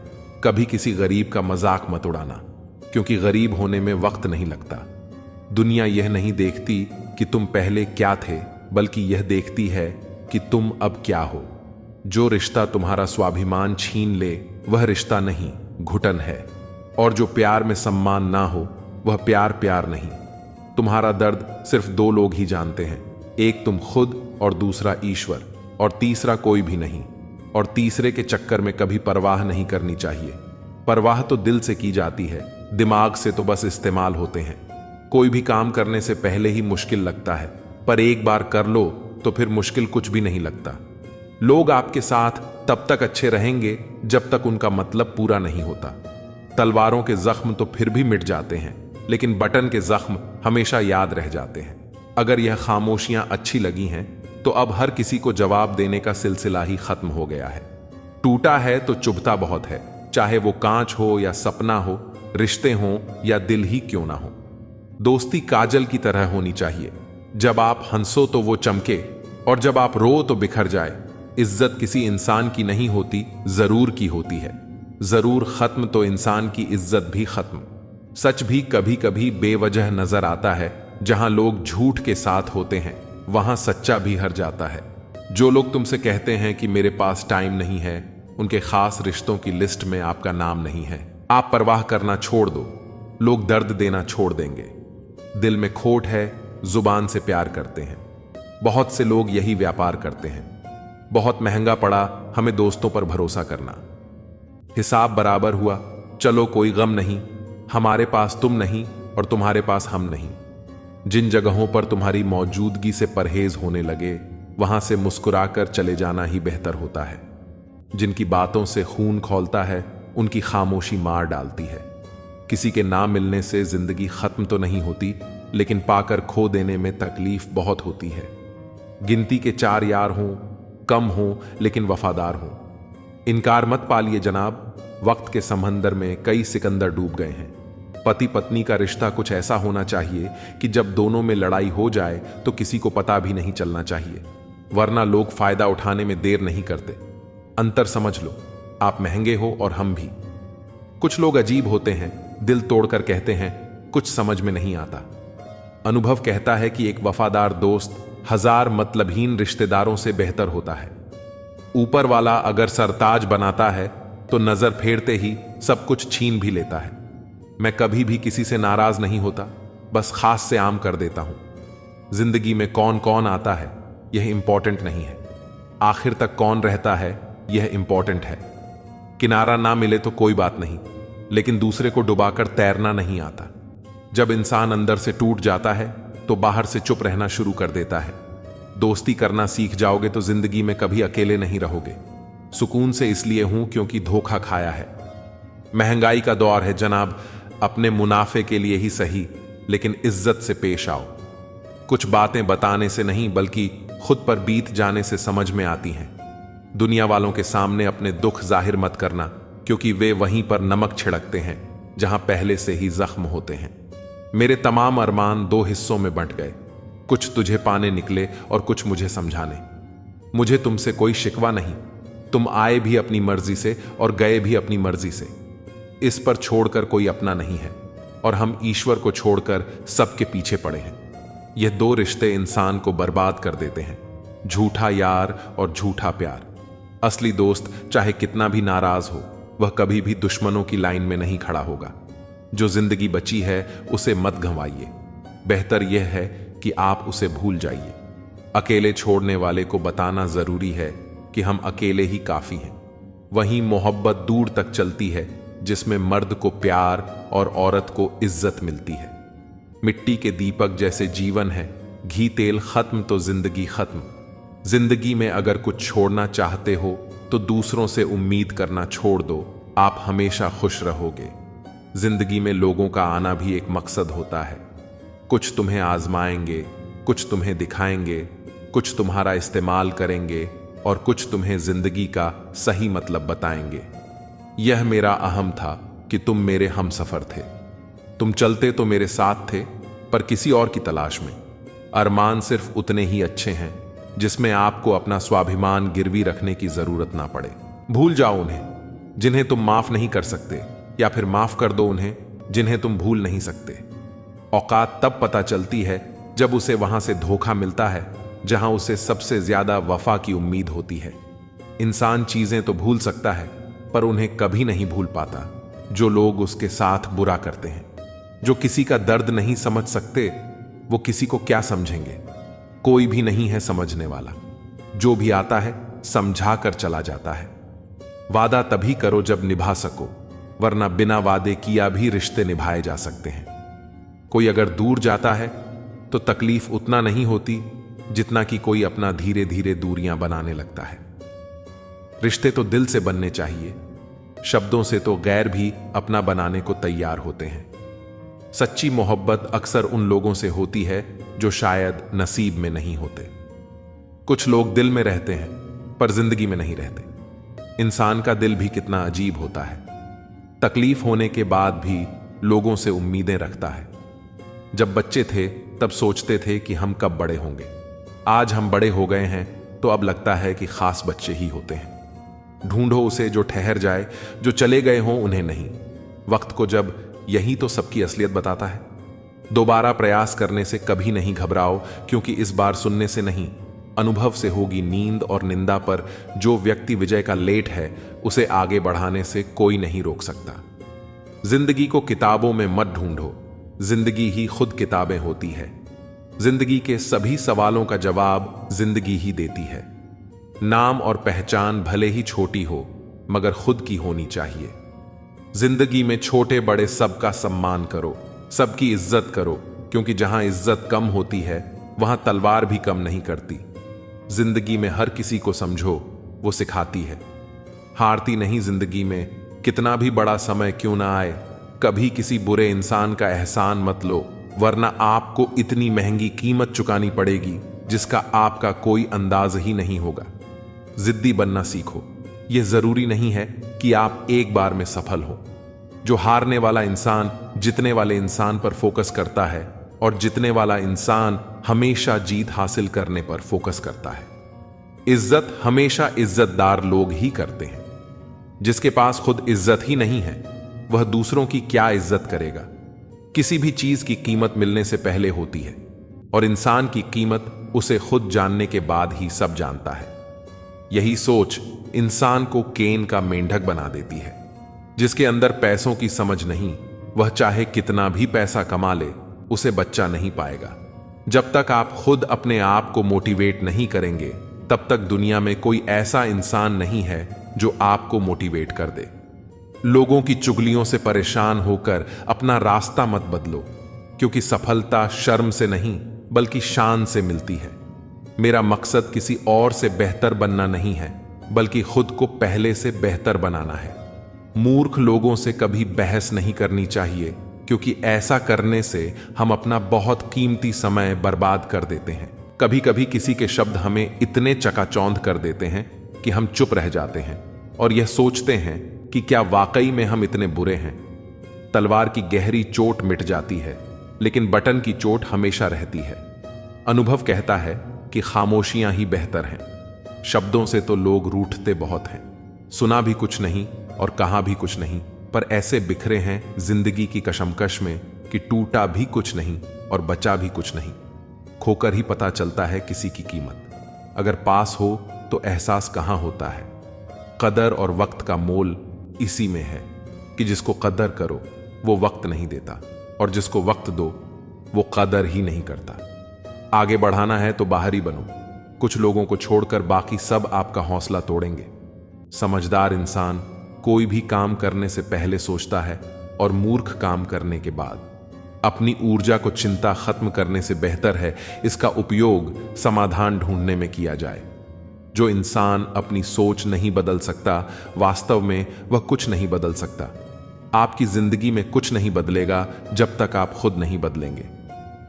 कभी किसी गरीब का मजाक मत उड़ाना, क्योंकि गरीब होने में वक्त नहीं लगता। दुनिया यह नहीं देखती कि तुम पहले क्या थे, बल्कि यह देखती है कि तुम अब क्या हो। जो रिश्ता तुम्हारा स्वाभिमान छीन ले, वह रिश्ता नहीं, घुटन है। और जो प्यार में सम्मान ना हो, वह प्यार प्यार नहीं। तुम्हारा दर्द सिर्फ दो लोग ही जानते हैं, एक तुम खुद और दूसरा ईश्वर, और तीसरा कोई भी नहीं। और तीसरे के चक्कर में कभी परवाह नहीं करनी चाहिए। परवाह तो दिल से की जाती है, दिमाग से तो बस इस्तेमाल होते हैं। कोई भी काम करने से पहले ही मुश्किल लगता है, पर एक बार कर लो तो फिर मुश्किल कुछ भी नहीं लगता। लोग आपके साथ तब तक अच्छे रहेंगे जब तक उनका मतलब पूरा नहीं होता। तलवारों के जख्म तो फिर भी मिट जाते हैं, लेकिन बटन के जख्म हमेशा याद रह जाते हैं। अगर यह खामोशियां अच्छी लगी हैं तो अब हर किसी को जवाब देने का सिलसिला ही खत्म हो गया है। टूटा है तो चुभता बहुत है, चाहे वो कांच हो या सपना हो, रिश्ते हों या दिल ही क्यों ना हो। दोस्ती काजल की तरह होनी चाहिए, जब आप हंसो तो वो चमके, और जब आप रो तो बिखर जाए। इज्जत किसी इंसान की नहीं होती, जरूर की होती है। जरूर खत्म तो इंसान की इज्जत भी खत्म। सच भी कभी कभी बेवजह नजर आता है। जहां लोग झूठ के साथ होते हैं, वहां सच्चा भी हर जाता है। जो लोग तुमसे कहते हैं कि मेरे पास टाइम नहीं है, उनके खास रिश्तों की लिस्ट में आपका नाम नहीं है। आप परवाह करना छोड़ दो, लोग दर्द देना छोड़ देंगे। दिल में खोट है, जुबान से प्यार करते हैं। बहुत से लोग यही व्यापार करते हैं। बहुत महंगा पड़ा हमें दोस्तों पर भरोसा करना। हिसाब बराबर हुआ, चलो कोई गम नहीं। हमारे पास तुम नहीं और तुम्हारे पास हम नहीं। जिन जगहों पर तुम्हारी मौजूदगी से परहेज होने लगे, वहां से मुस्कुराकर चले जाना ही बेहतर होता है। जिनकी बातों से खून खौलता है, उनकी खामोशी मार डालती है। किसी के ना मिलने से जिंदगी खत्म तो नहीं होती, लेकिन पाकर खो देने में तकलीफ बहुत होती है। गिनती के 4 यार हों, कम हों, लेकिन वफादार हों। इनकार मत पालिए जनाब, वक्त के समंदर में कई सिकंदर डूब गए हैं। पति पत्नी का रिश्ता कुछ ऐसा होना चाहिए कि जब दोनों में लड़ाई हो जाए तो किसी को पता भी नहीं चलना चाहिए। वरना लोग फायदा उठाने में देर नहीं करते। अंतर समझ लो, आप महंगे हो और हम भी। कुछ लोग अजीब होते हैं, दिल तोड़कर कहते हैं कुछ समझ में नहीं आता। अनुभव कहता है कि एक वफादार दोस्त 1000 मतलबहीन रिश्तेदारों से बेहतर होता है। ऊपर वाला अगर सरताज बनाता है तो नजर फेरते ही सब कुछ छीन भी लेता है। मैं कभी भी किसी से नाराज नहीं होता, बस खास से आम कर देता हूं। जिंदगी में कौन कौन आता है यह इंपॉर्टेंट नहीं है, आखिर तक कौन रहता है यह इंपॉर्टेंट है। किनारा ना मिले तो कोई बात नहीं, लेकिन दूसरे को डुबाकर तैरना नहीं आता। जब इंसान अंदर से टूट जाता है तो बाहर से चुप रहना शुरू कर देता है। दोस्ती करना सीख जाओगे तो जिंदगी में कभी अकेले नहीं रहोगे। सुकून से इसलिए हूं क्योंकि धोखा खाया है। महंगाई का दौर है जनाब, अपने मुनाफे के लिए ही सही, लेकिन इज्जत से पेश आओ। कुछ बातें बताने से नहीं बल्कि खुद पर बीत जाने से समझ में आती हैं। दुनिया वालों के सामने अपने दुख जाहिर मत करना, क्योंकि वे वहीं पर नमक छिड़कते हैं जहां पहले से ही जख्म होते हैं। मेरे तमाम अरमान 2 हिस्सों में बंट गए, कुछ तुझे पाने निकले और कुछ मुझे समझाने। मुझे तुमसे कोई शिकवा नहीं, तुम आए भी अपनी मर्जी से और गए भी अपनी मर्जी से। इस पर छोड़कर कोई अपना नहीं है और हम ईश्वर को छोड़कर सबके पीछे पड़े हैं। यह 2 रिश्ते इंसान को बर्बाद कर देते हैं, झूठा यार और झूठा प्यार। असली दोस्त चाहे कितना भी नाराज हो, वह कभी भी दुश्मनों की लाइन में नहीं खड़ा होगा। जो जिंदगी बची है उसे मत गंवाइए, बेहतर यह है कि आप उसे भूल जाइए। अकेले छोड़ने वाले को बताना जरूरी है कि हम अकेले ही काफी हैं। वहीं मोहब्बत दूर तक चलती है जिसमें मर्द को प्यार और औरत को इज्जत मिलती है। मिट्टी के दीपक जैसे जीवन है, घी तेल खत्म तो जिंदगी खत्म। जिंदगी में अगर कुछ छोड़ना चाहते हो तो दूसरों से उम्मीद करना छोड़ दो, आप हमेशा खुश रहोगे। जिंदगी में लोगों का आना भी एक मकसद होता है। कुछ तुम्हें आजमाएंगे, कुछ तुम्हें दिखाएंगे, कुछ तुम्हारा इस्तेमाल करेंगे और कुछ तुम्हें जिंदगी का सही मतलब बताएंगे। यह मेरा अहम था कि तुम मेरे हमसफर थे। तुम चलते तो मेरे साथ थे, पर किसी और की तलाश में। अरमान सिर्फ उतने ही अच्छे हैं जिसमें आपको अपना स्वाभिमान गिरवी रखने की जरूरत ना पड़े। भूल जाओ उन्हें जिन्हें तुम माफ नहीं कर सकते, या फिर माफ कर दो उन्हें जिन्हें तुम भूल नहीं सकते। औकात तब पता चलती है जब उसे वहां से धोखा मिलता है जहां उसे सबसे ज्यादा वफा की उम्मीद होती है। इंसान चीजें तो भूल सकता है, पर उन्हें कभी नहीं भूल पाता जो लोग उसके साथ बुरा करते हैं। जो किसी का दर्द नहीं समझ सकते, वो किसी को क्या समझेंगे। कोई भी नहीं है समझने वाला। जो भी आता है समझा कर चला जाता है। वादा तभी करो जब निभा सको, वरना बिना वादे किया भी रिश्ते निभाए जा सकते हैं। कोई अगर दूर जाता है तो तकलीफ उतना नहीं होती जितना कि कोई अपना धीरे धीरे दूरियां बनाने लगता है। रिश्ते तो दिल से बनने चाहिए, शब्दों से तो गैर भी अपना बनाने को तैयार होते हैं। सच्ची मोहब्बत अक्सर उन लोगों से होती है जो शायद नसीब में नहीं होते। कुछ लोग दिल में रहते हैं पर जिंदगी में नहीं रहते। इंसान का दिल भी कितना अजीब होता है। तकलीफ होने के बाद भी लोगों से उम्मीदें रखता है। जब बच्चे थे तब सोचते थे कि हम कब बड़े होंगे। आज हम बड़े हो गए हैं तो अब लगता है कि खास बच्चे ही होते हैं। ढूंढो उसे जो ठहर जाए, जो चले गए हों उन्हें नहीं। वक्त को जब यही तो सबकी असलियत बताता है। दोबारा प्रयास करने से कभी नहीं घबराओ, क्योंकि इस बार सुनने से नहीं, अनुभव से होगी नींद और निंदा। पर जो व्यक्ति विजय का लेट है उसे आगे बढ़ाने से कोई नहीं रोक सकता। जिंदगी को किताबों में मत ढूंढो, जिंदगी ही खुद किताबें होती है। जिंदगी के सभी सवालों का जवाब जिंदगी ही देती है। नाम और पहचान भले ही छोटी हो, मगर खुद की होनी चाहिए। जिंदगी में छोटे बड़े सबका सम्मान करो, सबकी इज्जत करो, क्योंकि जहां इज्जत कम होती है वहां तलवार भी कम नहीं करती। जिंदगी में हर किसी को समझो, वो सिखाती है। हारती नहीं जिंदगी में, कितना भी बड़ा समय क्यों ना आए। कभी किसी बुरे इंसान का एहसान मत लो, वरना आपको इतनी महंगी कीमत चुकानी पड़ेगी जिसका आपका कोई अंदाज ही नहीं होगा। जिद्दी बनना सीखो। यह जरूरी नहीं है कि आप एक बार में सफल हो। जो हारने वाला इंसान जितने वाले इंसान पर फोकस करता है, और जितने वाला इंसान हमेशा जीत हासिल करने पर फोकस करता है। इज्जत हमेशा इज्जतदार लोग ही करते हैं। जिसके पास खुद इज्जत ही नहीं है, वह दूसरों की क्या इज्जत करेगा। किसी भी चीज की कीमत मिलने से पहले होती है, और इंसान की कीमत उसे खुद जानने के बाद ही सब जानता है। यही सोच इंसान को केन का मेंढक बना देती है। जिसके अंदर पैसों की समझ नहीं, वह चाहे कितना भी पैसा कमा ले, उसे बच्चा नहीं पाएगा। जब तक आप खुद अपने आप को मोटिवेट नहीं करेंगे, तब तक दुनिया में कोई ऐसा इंसान नहीं है जो आपको मोटिवेट कर दे। लोगों की चुगलियों से परेशान होकर अपना रास्ता मत बदलो, क्योंकि सफलता शर्म से नहीं बल्कि शान से मिलती है। मेरा मकसद किसी और से बेहतर बनना नहीं है, बल्कि खुद को पहले से बेहतर बनाना है। मूर्ख लोगों से कभी बहस नहीं करनी चाहिए, क्योंकि ऐसा करने से हम अपना बहुत कीमती समय बर्बाद कर देते हैं। कभी कभी किसी के शब्द हमें इतने चकाचौंध कर देते हैं कि हम चुप रह जाते हैं और यह सोचते हैं कि क्या वाकई में हम इतने बुरे हैं। तलवार की गहरी चोट मिट जाती है, लेकिन बटन की चोट हमेशा रहती है। अनुभव कहता है कि खामोशियां ही बेहतर हैं। शब्दों से तो लोग रूठते बहुत हैं। सुना भी कुछ नहीं और कहा भी कुछ नहीं, पर ऐसे बिखरे हैं जिंदगी की कशमकश में कि टूटा भी कुछ नहीं और बचा भी कुछ नहीं। खोकर ही पता चलता है किसी की कीमत। अगर पास हो तो एहसास कहां होता है। कदर और वक्त का मोल इसी में है कि जिसको कदर करो वो वक्त नहीं देता, और जिसको वक्त दो वो कदर ही नहीं करता। आगे बढ़ाना है तो बाहरी बनो। कुछ लोगों को छोड़कर बाकी सब आपका हौसला तोड़ेंगे। समझदार इंसान कोई भी काम करने से पहले सोचता है, और मूर्ख काम करने के बाद। अपनी ऊर्जा को चिंता खत्म करने से बेहतर है इसका उपयोग समाधान ढूंढने में किया जाए। जो इंसान अपनी सोच नहीं बदल सकता, वास्तव में वह कुछ नहीं बदल सकता। आपकी जिंदगी में कुछ नहीं बदलेगा जब तक आप खुद नहीं बदलेंगे।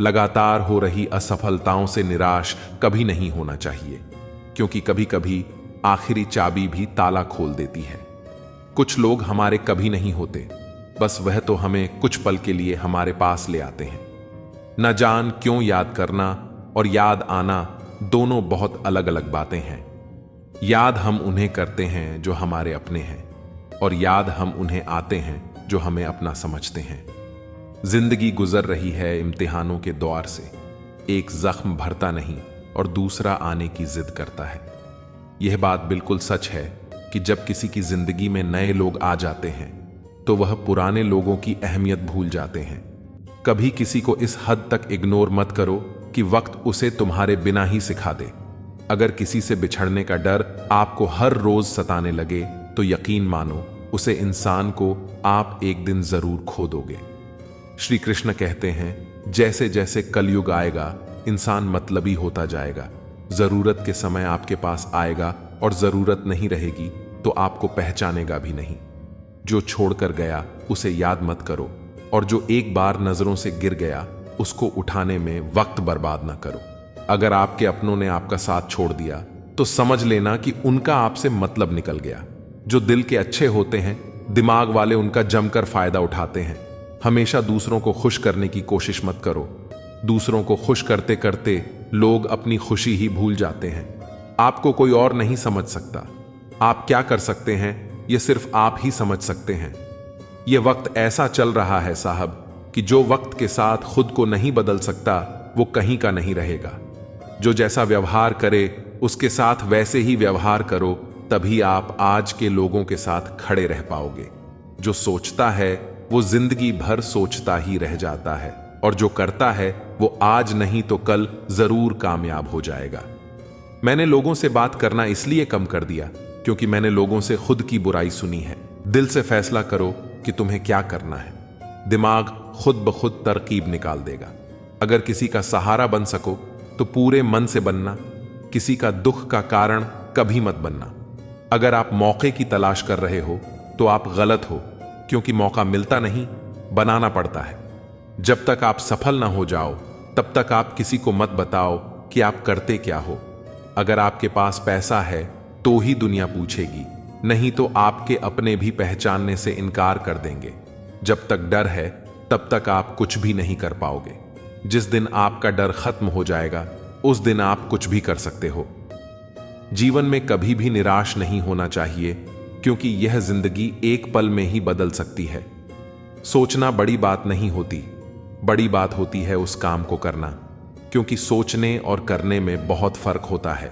लगातार हो रही असफलताओं से निराश कभी नहीं होना चाहिए, क्योंकि कभी कभी आखिरी चाबी भी ताला खोल देती है। कुछ लोग हमारे कभी नहीं होते, बस वह तो हमें कुछ पल के लिए हमारे पास ले आते हैं। न जान क्यों याद करना और याद आना दोनों बहुत अलग अलग बातें हैं। याद हम उन्हें करते हैं जो हमारे अपने हैं, और याद हम उन्हें आते हैं जो हमें अपना समझते हैं। जिंदगी गुजर रही है इम्तिहानों के दौर से। एक जख्म भरता नहीं और दूसरा आने की जिद करता है। यह बात बिल्कुल सच है कि जब किसी की जिंदगी में नए लोग आ जाते हैं तो वह पुराने लोगों की अहमियत भूल जाते हैं। कभी किसी को इस हद तक इग्नोर मत करो कि वक्त उसे तुम्हारे बिना ही सिखा दे। अगर किसी से बिछड़ने का डर आपको हर रोज सताने लगे तो यकीन मानो उसे इंसान को आप एक दिन जरूर खो दोगे। श्री कृष्ण कहते हैं, जैसे जैसे कलयुग आएगा इंसान मतलबी होता जाएगा। जरूरत के समय आपके पास आएगा और जरूरत नहीं रहेगी तो आपको पहचानेगा भी नहीं। जो छोड़कर गया उसे याद मत करो, और जो एक बार नजरों से गिर गया उसको उठाने में वक्त बर्बाद ना करो। अगर आपके अपनों ने आपका साथ छोड़ दिया तो समझ लेना कि उनका आपसे मतलब निकल गया। जो दिल के अच्छे होते हैं, दिमाग वाले उनका जमकर फायदा उठाते हैं। हमेशा दूसरों को खुश करने की कोशिश मत करो। दूसरों को खुश करते करते लोग अपनी खुशी ही भूल जाते हैं। आपको कोई और नहीं समझ सकता। आप क्या कर सकते हैं ये सिर्फ आप ही समझ सकते हैं। ये वक्त ऐसा चल रहा है साहब कि जो वक्त के साथ खुद को नहीं बदल सकता वो कहीं का नहीं रहेगा। जो जैसा व्यवहार करे उसके साथ वैसे ही व्यवहार करो, तभी आप आज के लोगों के साथ खड़े रह पाओगे। जो सोचता है वो जिंदगी भर सोचता ही रह जाता है, और जो करता है वो आज नहीं तो कल जरूर कामयाब हो जाएगा। मैंने लोगों से बात करना इसलिए कम कर दिया क्योंकि मैंने लोगों से खुद की बुराई सुनी है। दिल से फैसला करो कि तुम्हें क्या करना है। दिमाग खुद ब खुद तरकीब निकाल देगा। अगर किसी का सहारा बन सको तो पूरे मन से बनना। किसी का दुख का कारण कभी मत बनना। अगर आप मौके की तलाश कर रहे हो तो आप गलत हो, क्योंकि मौका मिलता नहीं, बनाना पड़ता है। जब तक आप सफल ना हो जाओ तब तक आप किसी को मत बताओ कि आप करते क्या हो। अगर आपके पास पैसा है तो ही दुनिया पूछेगी, नहीं तो आपके अपने भी पहचानने से इनकार कर देंगे। जब तक डर है तब तक आप कुछ भी नहीं कर पाओगे। जिस दिन आपका डर खत्म हो जाएगा उस दिन आप कुछ भी कर सकते हो। जीवन में कभी भी निराश नहीं होना चाहिए, क्योंकि यह जिंदगी एक पल में ही बदल सकती है। सोचना बड़ी बात नहीं होती, बड़ी बात होती है उस काम को करना, क्योंकि सोचने और करने में बहुत फर्क होता है।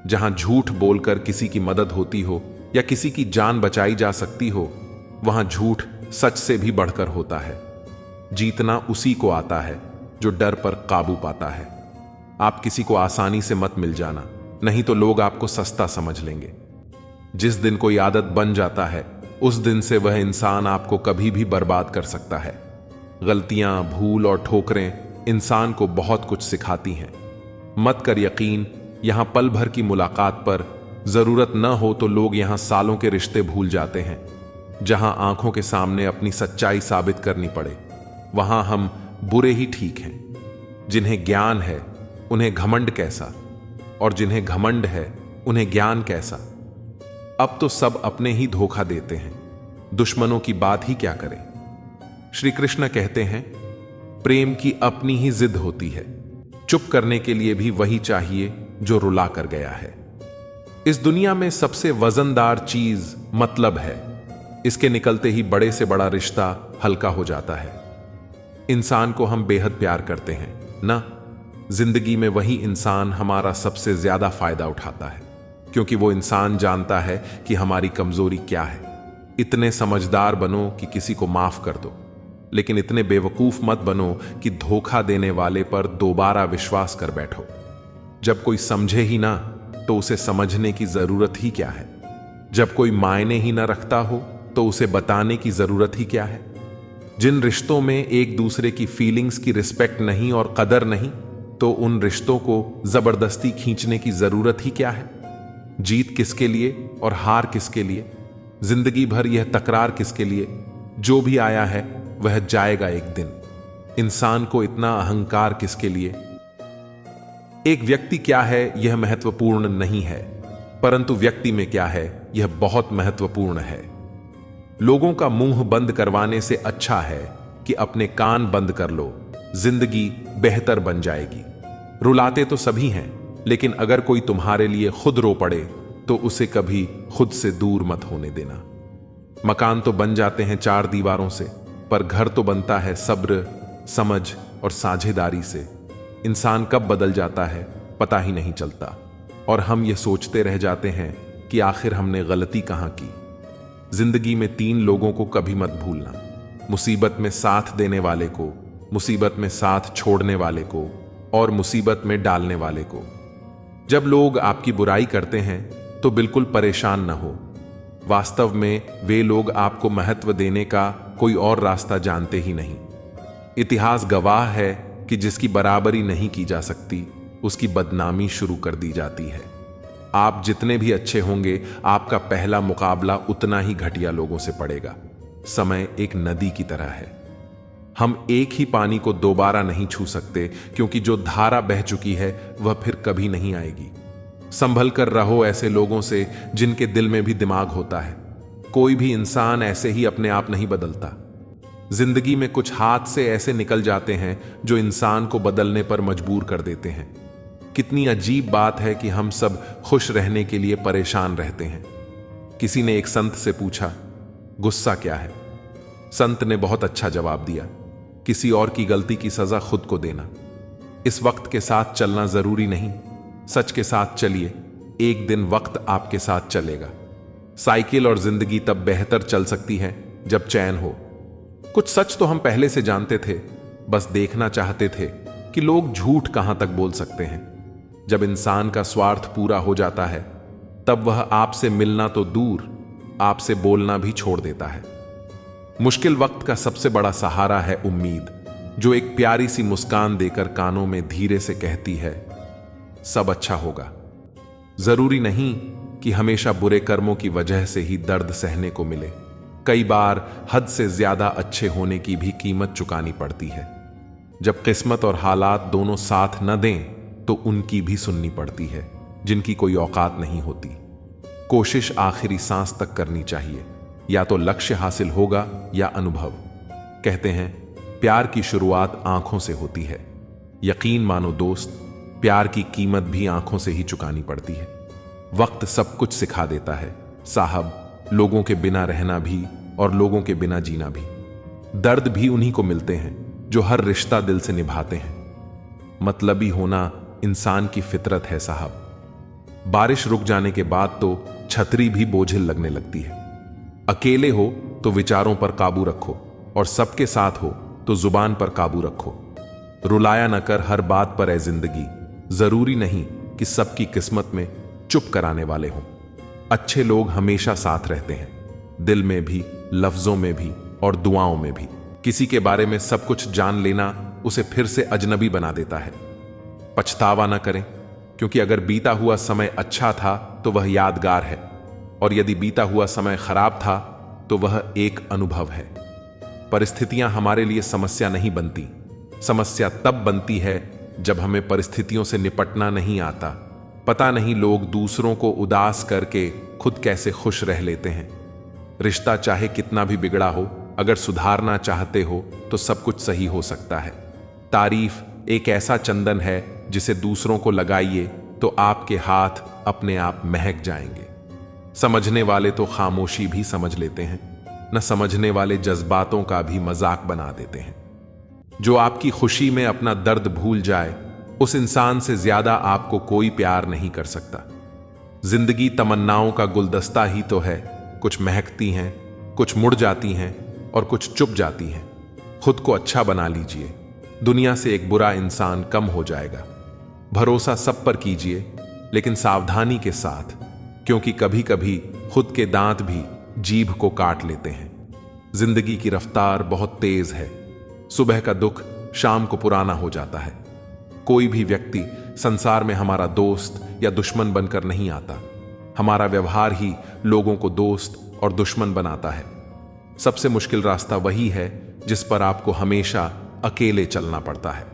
जहां झूठ बोलकर किसी की मदद होती हो या किसी की जान बचाई जा सकती हो, वहां झूठ सच से भी बढ़कर होता है। जीतना उसी को आता है जो डर पर काबू पाता है। आप किसी को आसानी से मत मिल जाना, नहीं तो लोग आपको सस्ता समझ लेंगे। जिस दिन कोई आदत बन जाता है, उस दिन से वह इंसान आपको कभी भी बर्बाद कर सकता है। गलतियां, भूल और ठोकरें इंसान को बहुत कुछ सिखाती हैं। मत कर यकीन, यहां पल भर की मुलाकात पर जरूरत न हो तो लोग यहां सालों के रिश्ते भूल जाते हैं। जहां आंखों के सामने अपनी सच्चाई साबित करनी पड़े, वहां हम बुरे ही ठीक हैं। जिन्हें ज्ञान है उन्हें घमंड कैसा, और जिन्हें घमंड है उन्हें ज्ञान कैसा। अब तो सब अपने ही धोखा देते हैं, दुश्मनों की बात ही क्या करें। श्री कृष्ण कहते हैं, प्रेम की अपनी ही जिद होती है, चुप करने के लिए भी वही चाहिए जो रुला कर गया है। इस दुनिया में सबसे वजनदार चीज मतलब है। इसके निकलते ही बड़े से बड़ा रिश्ता हल्का हो जाता है। इंसान को हम बेहद प्यार करते हैं ना, जिंदगी में वही इंसान हमारा सबसे ज्यादा फायदा उठाता है, क्योंकि वो इंसान जानता है कि हमारी कमजोरी क्या है। इतने समझदार बनो कि किसी को माफ कर दो, लेकिन इतने बेवकूफ मत बनो कि धोखा देने वाले पर दोबारा विश्वास कर बैठो। जब कोई समझे ही ना, तो उसे समझने की जरूरत ही क्या है। जब कोई मायने ही ना रखता हो, तो उसे बताने की जरूरत ही क्या है। जिन रिश्तों में एक दूसरे की फीलिंग्स की रिस्पेक्ट नहीं और कदर नहीं, तो उन रिश्तों को जबरदस्ती खींचने की जरूरत ही क्या है। जीत किसके लिए और हार किसके लिए, जिंदगी भर यह तकरार किसके लिए। जो भी आया है वह जाएगा एक दिन। इंसान को इतना अहंकार किसके लिए। एक व्यक्ति क्या है यह महत्वपूर्ण नहीं है, परंतु व्यक्ति में क्या है यह बहुत महत्वपूर्ण है। लोगों का मुंह बंद करवाने से अच्छा है कि अपने कान बंद कर लो, जिंदगी बेहतर बन जाएगी। रुलाते तो सभी हैं, लेकिन अगर कोई तुम्हारे लिए खुद रो पड़े तो उसे कभी खुद से दूर मत होने देना। मकान तो बन जाते हैं चार दीवारों से, पर घर तो बनता है सब्र, समझ और साझेदारी से। इंसान कब बदल जाता है पता ही नहीं चलता, और हम ये सोचते रह जाते हैं कि आखिर हमने गलती कहां की। जिंदगी में तीन लोगों को कभी मत भूलना, मुसीबत में साथ देने वाले को, मुसीबत में साथ छोड़ने वाले को, और मुसीबत में डालने वाले को। जब लोग आपकी बुराई करते हैं तो बिल्कुल परेशान न हो। वास्तव में वे लोग आपको महत्व देने का कोई और रास्ता जानते ही नहीं। इतिहास गवाह है कि जिसकी बराबरी नहीं की जा सकती, उसकी बदनामी शुरू कर दी जाती है। आप जितने भी अच्छे होंगे, आपका पहला मुकाबला उतना ही घटिया लोगों से पड़ेगा। समय एक नदी की तरह है, हम एक ही पानी को दोबारा नहीं छू सकते, क्योंकि जो धारा बह चुकी है वह फिर कभी नहीं आएगी। संभल कर रहो ऐसे लोगों से जिनके दिल में भी दिमाग होता है। कोई भी इंसान ऐसे ही अपने आप नहीं बदलता। जिंदगी में कुछ हाथ से ऐसे निकल जाते हैं जो इंसान को बदलने पर मजबूर कर देते हैं। कितनी अजीब बात है कि हम सब खुश रहने के लिए परेशान रहते हैं। किसी ने एक संत से पूछा, गुस्सा क्या है? संत ने बहुत अच्छा जवाब दिया, किसी और की गलती की सजा खुद को देना। इस वक्त के साथ चलना जरूरी नहीं, सच के साथ चलिए, एक दिन वक्त आपके साथ चलेगा। साइकिल और जिंदगी तब बेहतर चल सकती है जब चैन हो। कुछ सच तो हम पहले से जानते थे, बस देखना चाहते थे कि लोग झूठ कहां तक बोल सकते हैं। जब इंसान का स्वार्थ पूरा हो जाता है, तब वह आपसे मिलना तो दूर, आपसे बोलना भी छोड़ देता है। मुश्किल वक्त का सबसे बड़ा सहारा है उम्मीद, जो एक प्यारी सी मुस्कान देकर कानों में धीरे से कहती है, सब अच्छा होगा। जरूरी नहीं कि हमेशा बुरे कर्मों की वजह से ही दर्द सहने को मिले। कई बार हद से ज्यादा अच्छे होने की भी कीमत चुकानी पड़ती है। जब किस्मत और हालात दोनों साथ न दें, तो उनकी भी सुननी पड़ती है जिनकी कोई औकात नहीं होती। कोशिश आखिरी सांस तक करनी चाहिए, या तो लक्ष्य हासिल होगा या अनुभव। कहते हैं, प्यार की शुरुआत आंखों से होती है। यकीन मानो दोस्त, प्यार की कीमत भी आंखों से ही चुकानी पड़ती है। वक्त सब कुछ सिखा देता है साहब, लोगों के बिना रहना भी और लोगों के बिना जीना भी। दर्द भी उन्हीं को मिलते हैं जो हर रिश्ता दिल से निभाते हैं। मतलबी होना इंसान की फितरत है साहब। बारिश रुक जाने के बाद तो छतरी भी बोझिल लगने लगती है। अकेले हो तो विचारों पर काबू रखो और सबके साथ हो तो जुबान पर काबू रखो। रुलाया न कर हर बात पर ए जिंदगी, जरूरी नहीं कि सबकी किस्मत में चुप कराने वाले हों। अच्छे लोग हमेशा साथ रहते हैं, दिल में भी, लफ्जों में भी और दुआओं में भी। किसी के बारे में सब कुछ जान लेना उसे फिर से अजनबी बना देता है। पछतावा न करें, क्योंकि अगर बीता हुआ समय अच्छा था तो वह यादगार है, और यदि बीता हुआ समय खराब था तो वह एक अनुभव है। परिस्थितियां हमारे लिए समस्या नहीं बनती। समस्या तब बनती है जब हमें परिस्थितियों से निपटना नहीं आता। पता नहीं लोग दूसरों को उदास करके खुद कैसे खुश रह लेते हैं। रिश्ता चाहे कितना भी बिगड़ा हो, अगर सुधारना चाहते हो तो सब कुछ सही हो सकता है। तारीफ एक ऐसा चंदन है जिसे दूसरों को लगाइए तो आपके हाथ अपने आप महक जाएंगे। समझने वाले तो खामोशी भी समझ लेते हैं, न समझने वाले जज्बातों का भी मजाक बना देते हैं। जो आपकी खुशी में अपना दर्द भूल जाए, उस इंसान से ज्यादा आपको कोई प्यार नहीं कर सकता। जिंदगी तमन्नाओं का गुलदस्ता ही तो है। कुछ महकती हैं, कुछ मुड़ जाती हैं और कुछ चुप जाती हैं। खुद को अच्छा बना लीजिए, दुनिया से एक बुरा इंसान कम हो जाएगा। भरोसा सब पर कीजिए, लेकिन सावधानी के साथ, क्योंकि कभी कभी खुद के दांत भी जीभ को काट लेते हैं। जिंदगी की रफ्तार बहुत तेज है। सुबह का दुख शाम को पुराना हो जाता है। कोई भी व्यक्ति संसार में हमारा दोस्त या दुश्मन बनकर नहीं आता। हमारा व्यवहार ही लोगों को दोस्त और दुश्मन बनाता है। सबसे मुश्किल रास्ता वही है जिस पर आपको हमेशा अकेले चलना पड़ता है।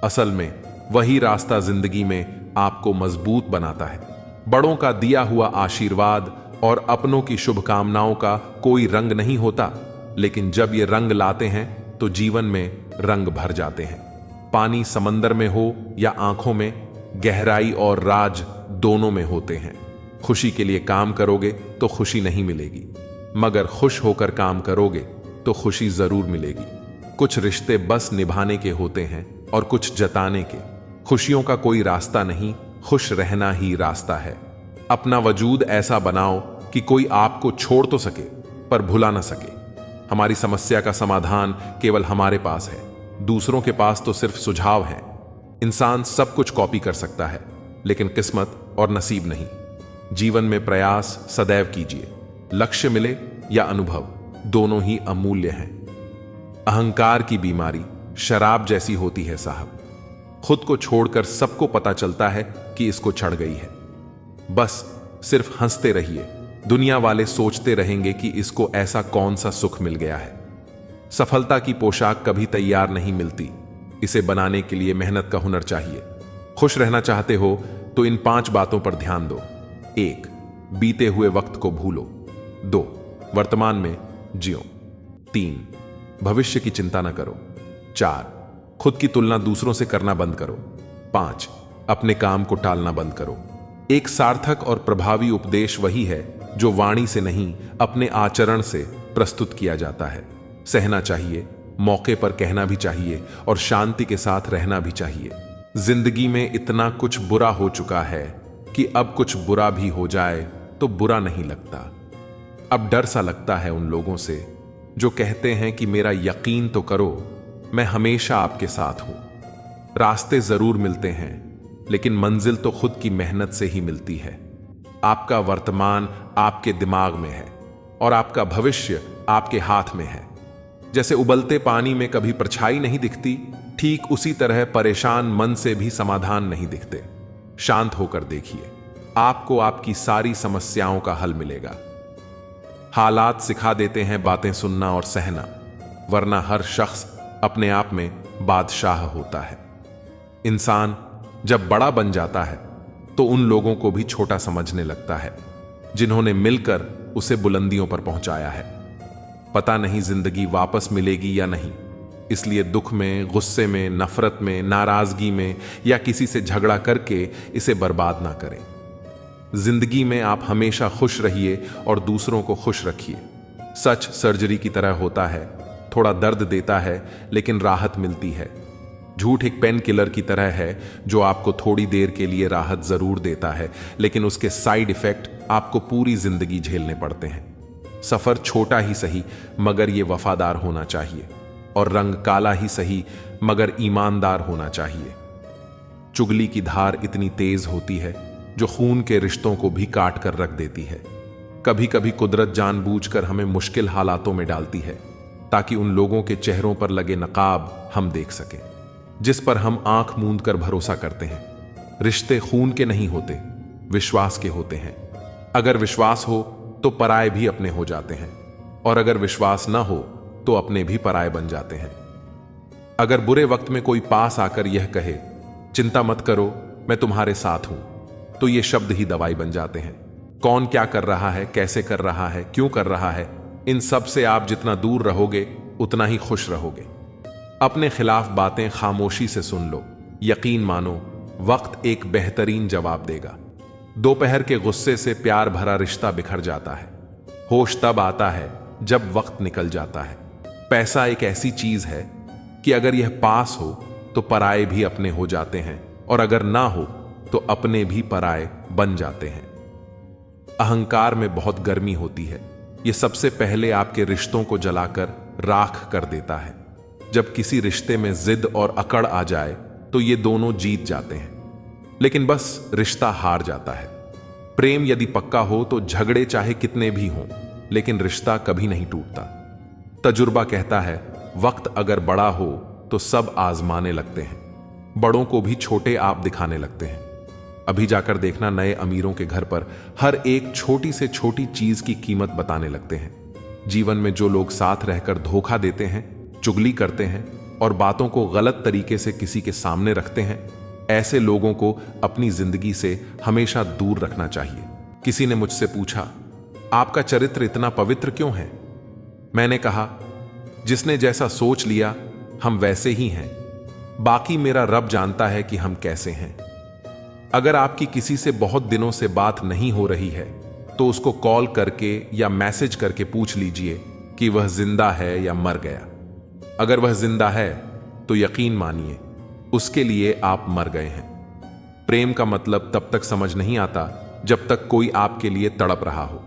असल में वही रास्ता जिंदगी में आपको मजबूत बनाता है। बड़ों का दिया हुआ आशीर्वाद और अपनों की शुभकामनाओं का कोई रंग नहीं होता, लेकिन जब ये रंग लाते हैं तो जीवन में रंग भर जाते हैं। पानी समंदर में हो या आंखों में, गहराई और राज दोनों में होते हैं। खुशी के लिए काम करोगे तो खुशी नहीं मिलेगी, मगर खुश होकर काम करोगे तो खुशी जरूर मिलेगी। कुछ रिश्ते बस निभाने के होते हैं और कुछ जताने के। खुशियों का कोई रास्ता नहीं, खुश रहना ही रास्ता है। अपना वजूद ऐसा बनाओ कि कोई आपको छोड़ तो सके पर भुला ना सके। हमारी समस्या का समाधान केवल हमारे पास है, दूसरों के पास तो सिर्फ सुझाव है। इंसान सब कुछ कॉपी कर सकता है, लेकिन किस्मत और नसीब नहीं। जीवन में प्रयास सदैव कीजिए। लक्ष्य मिले या अनुभव, दोनों ही अमूल्य हैं। अहंकार की बीमारी शराब जैसी होती है साहब। खुद को छोड़कर सबको पता चलता है कि इसको चढ़ गई है। बस सिर्फ हंसते रहिए। दुनिया वाले सोचते रहेंगे कि इसको ऐसा कौन सा सुख मिल गया है। सफलता की पोशाक कभी तैयार नहीं मिलती, इसे बनाने के लिए मेहनत का हुनर चाहिए। खुश रहना चाहते हो तो इन 5 बातों पर ध्यान दो। 1. बीते हुए वक्त को भूलो। 2. वर्तमान में जियो। 3. भविष्य की चिंता न करो। 4. खुद की तुलना दूसरों से करना बंद करो। 5. अपने काम को टालना बंद करो। एक सार्थक और प्रभावी उपदेश वही है जो वाणी से नहीं, अपने आचरण से प्रस्तुत किया जाता है। सहना चाहिए, मौके पर कहना भी चाहिए और शांति के साथ रहना भी चाहिए। जिंदगी में इतना कुछ बुरा हो चुका है कि अब कुछ बुरा भी हो जाए तो बुरा नहीं लगता। अब डर सा लगता है उन लोगों से जो कहते हैं कि मेरा यकीन तो करो, मैं हमेशा आपके साथ हूं। रास्ते जरूर मिलते हैं, लेकिन मंजिल तो खुद की मेहनत से ही मिलती है। आपका वर्तमान आपके दिमाग में है और आपका भविष्य आपके हाथ में है। जैसे उबलते पानी में कभी परछाई नहीं दिखती, ठीक उसी तरह परेशान मन से भी समाधान नहीं दिखते। शांत होकर देखिए, आपको आपकी सारी समस्याओं का हल मिलेगा। हालात सिखा देते हैं बातें सुनना और सहना, वरना हर शख्स अपने आप में बादशाह होता है। इंसान जब बड़ा बन जाता है तो उन लोगों को भी छोटा समझने लगता है जिन्होंने मिलकर उसे बुलंदियों पर पहुंचाया है। पता नहीं जिंदगी वापस मिलेगी या नहीं, इसलिए दुख में, गुस्से में, नफरत में, नाराजगी में या किसी से झगड़ा करके इसे बर्बाद ना करें। जिंदगी में आप हमेशा खुश रहिए और दूसरों को खुश रखिए। सच सर्जरी की तरह होता है, थोड़ा दर्द देता है लेकिन राहत मिलती है। झूठ एक पेन किलर की तरह है जो आपको थोड़ी देर के लिए राहत जरूर देता है, लेकिन उसके साइड इफेक्ट आपको पूरी जिंदगी झेलने पड़ते हैं। सफर छोटा ही सही मगर ये वफादार होना चाहिए, और रंग काला ही सही मगर ईमानदार होना चाहिए। चुगली की धार इतनी तेज होती है जो खून के रिश्तों को भी काट कर रख देती है। कभी कभी कुदरत जानबूझकर हमें मुश्किल हालातों में डालती है ताकि उन लोगों के चेहरों पर लगे नकाब हम देख सकें, जिस पर हम आंख मूंद कर भरोसा करते हैं। रिश्ते खून के नहीं होते, विश्वास के होते हैं। अगर विश्वास हो तो पराये भी अपने हो जाते हैं, और अगर विश्वास न हो तो अपने भी पराये बन जाते हैं। अगर बुरे वक्त में कोई पास आकर यह कहे, चिंता मत करो मैं तुम्हारे साथ हूं, तो ये शब्द ही दवाई बन जाते हैं। कौन क्या कर रहा है, कैसे कर रहा है, क्यों कर रहा है, इन सब से आप जितना दूर रहोगे उतना ही खुश रहोगे। अपने खिलाफ बातें खामोशी से सुन लो, यकीन मानो वक्त एक बेहतरीन जवाब देगा। दोपहर के गुस्से से प्यार भरा रिश्ता बिखर जाता है। होश तब आता है जब वक्त निकल जाता है। पैसा एक ऐसी चीज है कि अगर यह पास हो तो पराये भी अपने हो जाते हैं, और अगर ना हो तो अपने भी पराये बन जाते हैं। अहंकार में बहुत गर्मी होती है, यह सबसे पहले आपके रिश्तों को जलाकर राख कर देता है। जब किसी रिश्ते में जिद और अकड़ आ जाए तो ये दोनों जीत जाते हैं, लेकिन बस रिश्ता हार जाता है। प्रेम यदि पक्का हो तो झगड़े चाहे कितने भी हों, लेकिन रिश्ता कभी नहीं टूटता। तजुर्बा कहता है वक्त अगर बड़ा हो तो सब आजमाने लगते हैं, बड़ों को भी छोटे आप दिखाने लगते हैं। अभी जाकर देखना नए अमीरों के घर पर हर एक छोटी से छोटी चीज की कीमत बताने लगते हैं। जीवन में जो लोग साथ रहकर धोखा देते हैं, चुगली करते हैं और बातों को गलत तरीके से किसी के सामने रखते हैं, ऐसे लोगों को अपनी जिंदगी से हमेशा दूर रखना चाहिए। किसी ने मुझसे पूछा, आपका चरित्र इतना पवित्र क्यों है? मैंने कहा, जिसने जैसा सोच लिया हम वैसे ही हैं, बाकी मेरा रब जानता है कि हम कैसे हैं। अगर आपकी किसी से बहुत दिनों से बात नहीं हो रही है तो उसको कॉल करके या मैसेज करके पूछ लीजिए कि वह जिंदा है या मर गया। अगर वह जिंदा है तो यकीन मानिए उसके लिए आप मर गए हैं। प्रेम का मतलब तब तक समझ नहीं आता जब तक कोई आपके लिए तड़प रहा हो।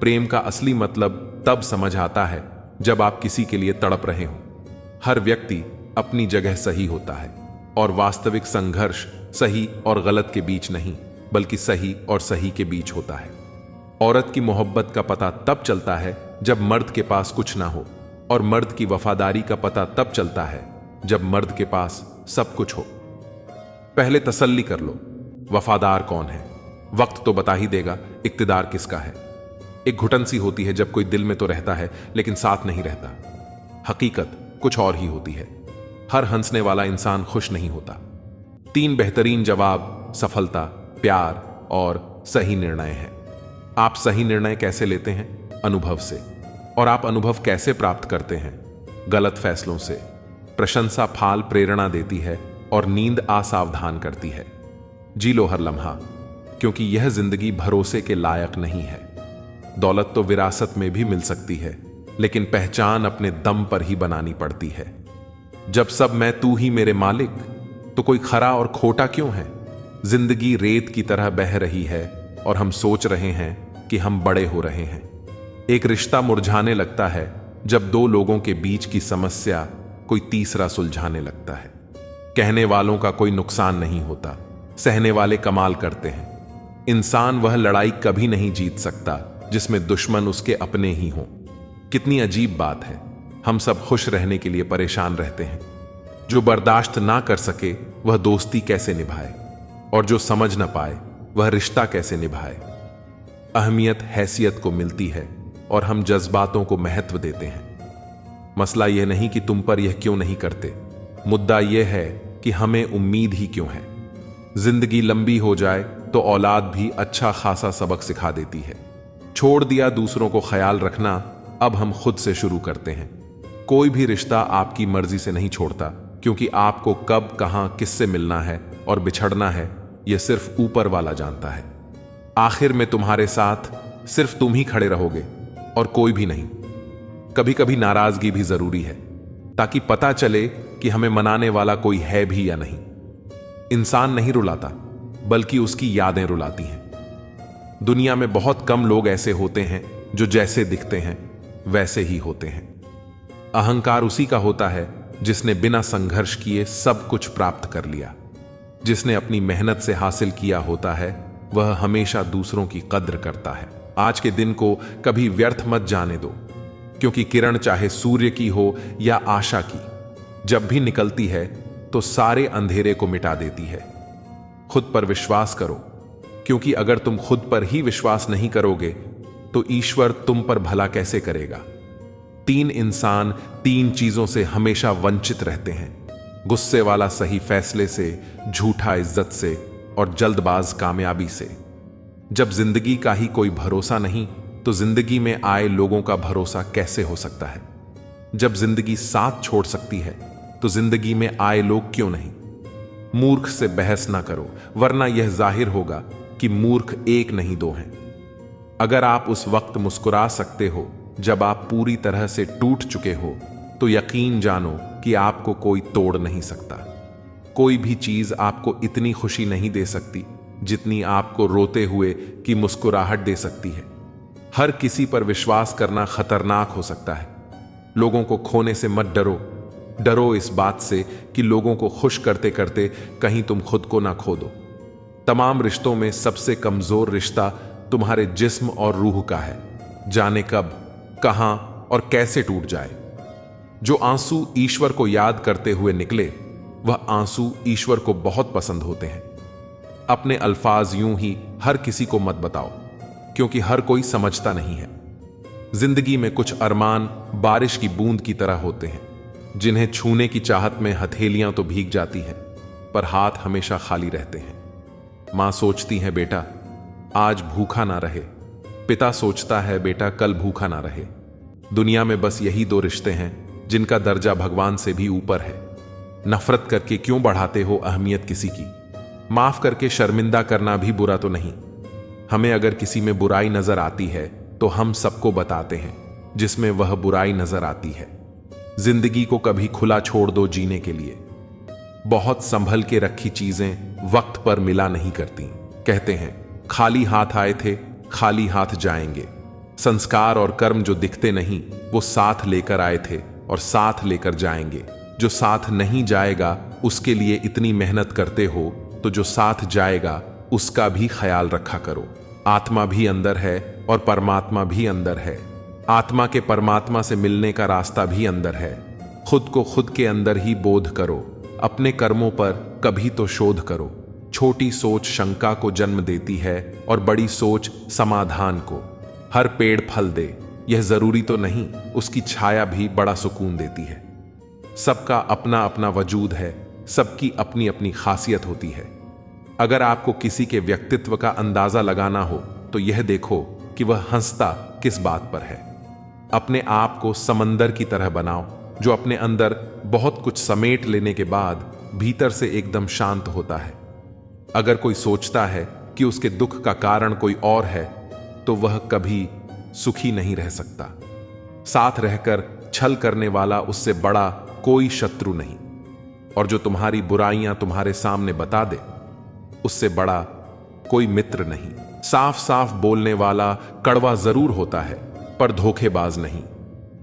प्रेम का असली मतलब तब समझ आता है जब आप किसी के लिए तड़प रहे हो। हर व्यक्ति अपनी जगह सही होता है, और वास्तविक संघर्ष सही और गलत के बीच नहीं बल्कि सही और सही के बीच होता है। औरत की मोहब्बत का पता तब चलता है जब मर्द के पास कुछ ना हो, और मर्द की वफादारी का पता तब चलता है जब मर्द के पास सब कुछ हो। पहले तसल्ली कर लो, वफादार कौन है? वक्त तो बता ही देगा इक्तिदार किसका है। एक घुटन सी होती है जब कोई दिल में तो रहता है लेकिन साथ नहीं रहता। हकीकत कुछ और ही होती है। हर हंसने वाला इंसान खुश नहीं होता। 3 बेहतरीन जवाब सफलता, प्यार और सही निर्णय हैं। आप सही निर्णय कैसे लेते हैं? अनुभव से। और आप अनुभव कैसे प्राप्त करते हैं? गलत फैसलों से। प्रशंसा फाल प्रेरणा देती है और नींद असावधान करती है। जी लो हर लम्हा, क्योंकि यह जिंदगी भरोसे के लायक नहीं है। दौलत तो विरासत में भी मिल सकती है, लेकिन पहचान अपने दम पर ही बनानी पड़ती है। जब सब मैं तू ही मेरे मालिक, तो कोई खरा और खोटा क्यों है? जिंदगी रेत की तरह बह रही है और हम सोच रहे हैं कि हम बड़े हो रहे हैं। एक रिश्ता मुरझाने लगता है जब 2 लोगों के बीच की समस्या कोई तीसरा सुलझाने लगता है। कहने वालों का कोई नुकसान नहीं होता, सहने वाले कमाल करते हैं। इंसान वह लड़ाई कभी नहीं जीत सकता जिसमें दुश्मन उसके अपने ही हों। कितनी अजीब बात है, हम सब खुश रहने के लिए परेशान रहते हैं। जो बर्दाश्त ना कर सके वह दोस्ती कैसे निभाए, और जो समझ ना पाए वह रिश्ता कैसे निभाए। अहमियत हैसियत को मिलती है और हम जज्बातों को महत्व देते हैं। मसला यह नहीं कि तुम पर यह क्यों नहीं करते, मुद्दा यह है कि हमें उम्मीद ही क्यों है। जिंदगी लंबी हो जाए तो औलाद भी अच्छा खासा सबक सिखा देती है। छोड़ दिया दूसरों को ख्याल रखना, अब हम खुद से शुरू करते हैं। कोई भी रिश्ता आपकी मर्जी से नहीं छोड़ता, क्योंकि आपको कब कहां किससे मिलना है और बिछड़ना है यह सिर्फ ऊपर वाला जानता है। आखिर में तुम्हारे साथ सिर्फ तुम ही खड़े रहोगे और कोई भी नहीं। कभी कभी नाराजगी भी जरूरी है, ताकि पता चले कि हमें मनाने वाला कोई है भी या नहीं। इंसान नहीं रुलाता, बल्कि उसकी यादें रुलाती हैं। दुनिया में बहुत कम लोग ऐसे होते हैं जो जैसे दिखते हैं वैसे ही होते हैं। अहंकार उसी का होता है जिसने बिना संघर्ष किए सब कुछ प्राप्त कर लिया। जिसने अपनी मेहनत से हासिल किया होता है वह हमेशा दूसरों की कद्र करता है। आज के दिन को कभी व्यर्थ मत जाने दो, क्योंकि किरण चाहे सूर्य की हो या आशा की, जब भी निकलती है तो सारे अंधेरे को मिटा देती है। खुद पर विश्वास करो, क्योंकि अगर तुम खुद पर ही विश्वास नहीं करोगे तो ईश्वर तुम पर भला कैसे करेगा। 3 इंसान 3 चीजों से हमेशा वंचित रहते हैं: गुस्से वाला सही फैसले से, झूठा इज्जत से और जल्दबाज कामयाबी से। जब जिंदगी का ही कोई भरोसा नहीं तो जिंदगी में आए लोगों का भरोसा कैसे हो सकता है। जब जिंदगी साथ छोड़ सकती है तो जिंदगी में आए लोग क्यों नहीं। मूर्ख से बहस ना करो, वरना यह जाहिर होगा कि मूर्ख एक नहीं 2 हैं। अगर आप उस वक्त मुस्कुरा सकते हो जब आप पूरी तरह से टूट चुके हो, तो यकीन जानो कि आपको कोई तोड़ नहीं सकता। कोई भी चीज आपको इतनी खुशी नहीं दे सकती जितनी आपको रोते हुए की मुस्कुराहट दे सकती है। हर किसी पर विश्वास करना खतरनाक हो सकता है। लोगों को खोने से मत डरो, डरो इस बात से कि लोगों को खुश करते करते कहीं तुम खुद को ना खो दो। तमाम रिश्तों में सबसे कमजोर रिश्ता तुम्हारे जिस्म और रूह का है। जाने कब, कहां और कैसे टूट जाए। जो आंसू ईश्वर को याद करते हुए निकले, वह आंसू ईश्वर को बहुत पसंद होते हैं। अपने अल्फाज यूं ही हर किसी को मत बताओ, क्योंकि हर कोई समझता नहीं है। जिंदगी में कुछ अरमान बारिश की बूंद की तरह होते हैं, जिन्हें छूने की चाहत में हथेलियां तो भीग जाती हैं, पर हाथ हमेशा खाली रहते हैं। मां सोचती है बेटा आज भूखा ना रहे, पिता सोचता है बेटा कल भूखा ना रहे। दुनिया में बस यही 2 रिश्ते हैं जिनका दर्जा भगवान से भी ऊपर है। नफरत करके क्यों बढ़ाते हो अहमियत किसी की। माफ करके शर्मिंदा करना भी बुरा तो नहीं। हमें अगर किसी में बुराई नजर आती है तो हम सबको बताते हैं जिसमें वह बुराई नजर आती है। जिंदगी को कभी खुला छोड़ दो जीने के लिए। बहुत संभल के रखी चीजें वक्त पर मिला नहीं करती। कहते हैं खाली हाथ आए थे खाली हाथ जाएंगे। संस्कार और कर्म जो दिखते नहीं वो साथ लेकर आए थे और साथ लेकर जाएंगे। जो साथ नहीं जाएगा उसके लिए इतनी मेहनत करते हो तो जो साथ जाएगा उसका भी ख्याल रखा करो। आत्मा भी अंदर है और परमात्मा भी अंदर है। आत्मा के परमात्मा से मिलने का रास्ता भी अंदर है। खुद को खुद के अंदर ही बोध करो। अपने कर्मों पर कभी तो शोध करो। छोटी सोच शंका को जन्म देती है और बड़ी सोच समाधान को। हर पेड़ फल दे यह जरूरी तो नहीं, उसकी छाया भी बड़ा सुकून देती है। सबका अपना अपना वजूद है, सबकी अपनी अपनी खासियत होती है। अगर आपको किसी के व्यक्तित्व का अंदाजा लगाना हो तो यह देखो कि वह हंसता किस बात पर है। अपने आप को समंदर की तरह बनाओ जो अपने अंदर बहुत कुछ समेट लेने के बाद भीतर से एकदम शांत होता है। अगर कोई सोचता है कि उसके दुख का कारण कोई और है तो वह कभी सुखी नहीं रह सकता। साथ रहकर छल करने वाला उससे बड़ा कोई शत्रु नहीं, और जो तुम्हारी बुराइयां तुम्हारे सामने बता दे उससे बड़ा कोई मित्र नहीं। साफ साफ बोलने वाला कड़वा जरूर होता है पर धोखेबाज नहीं।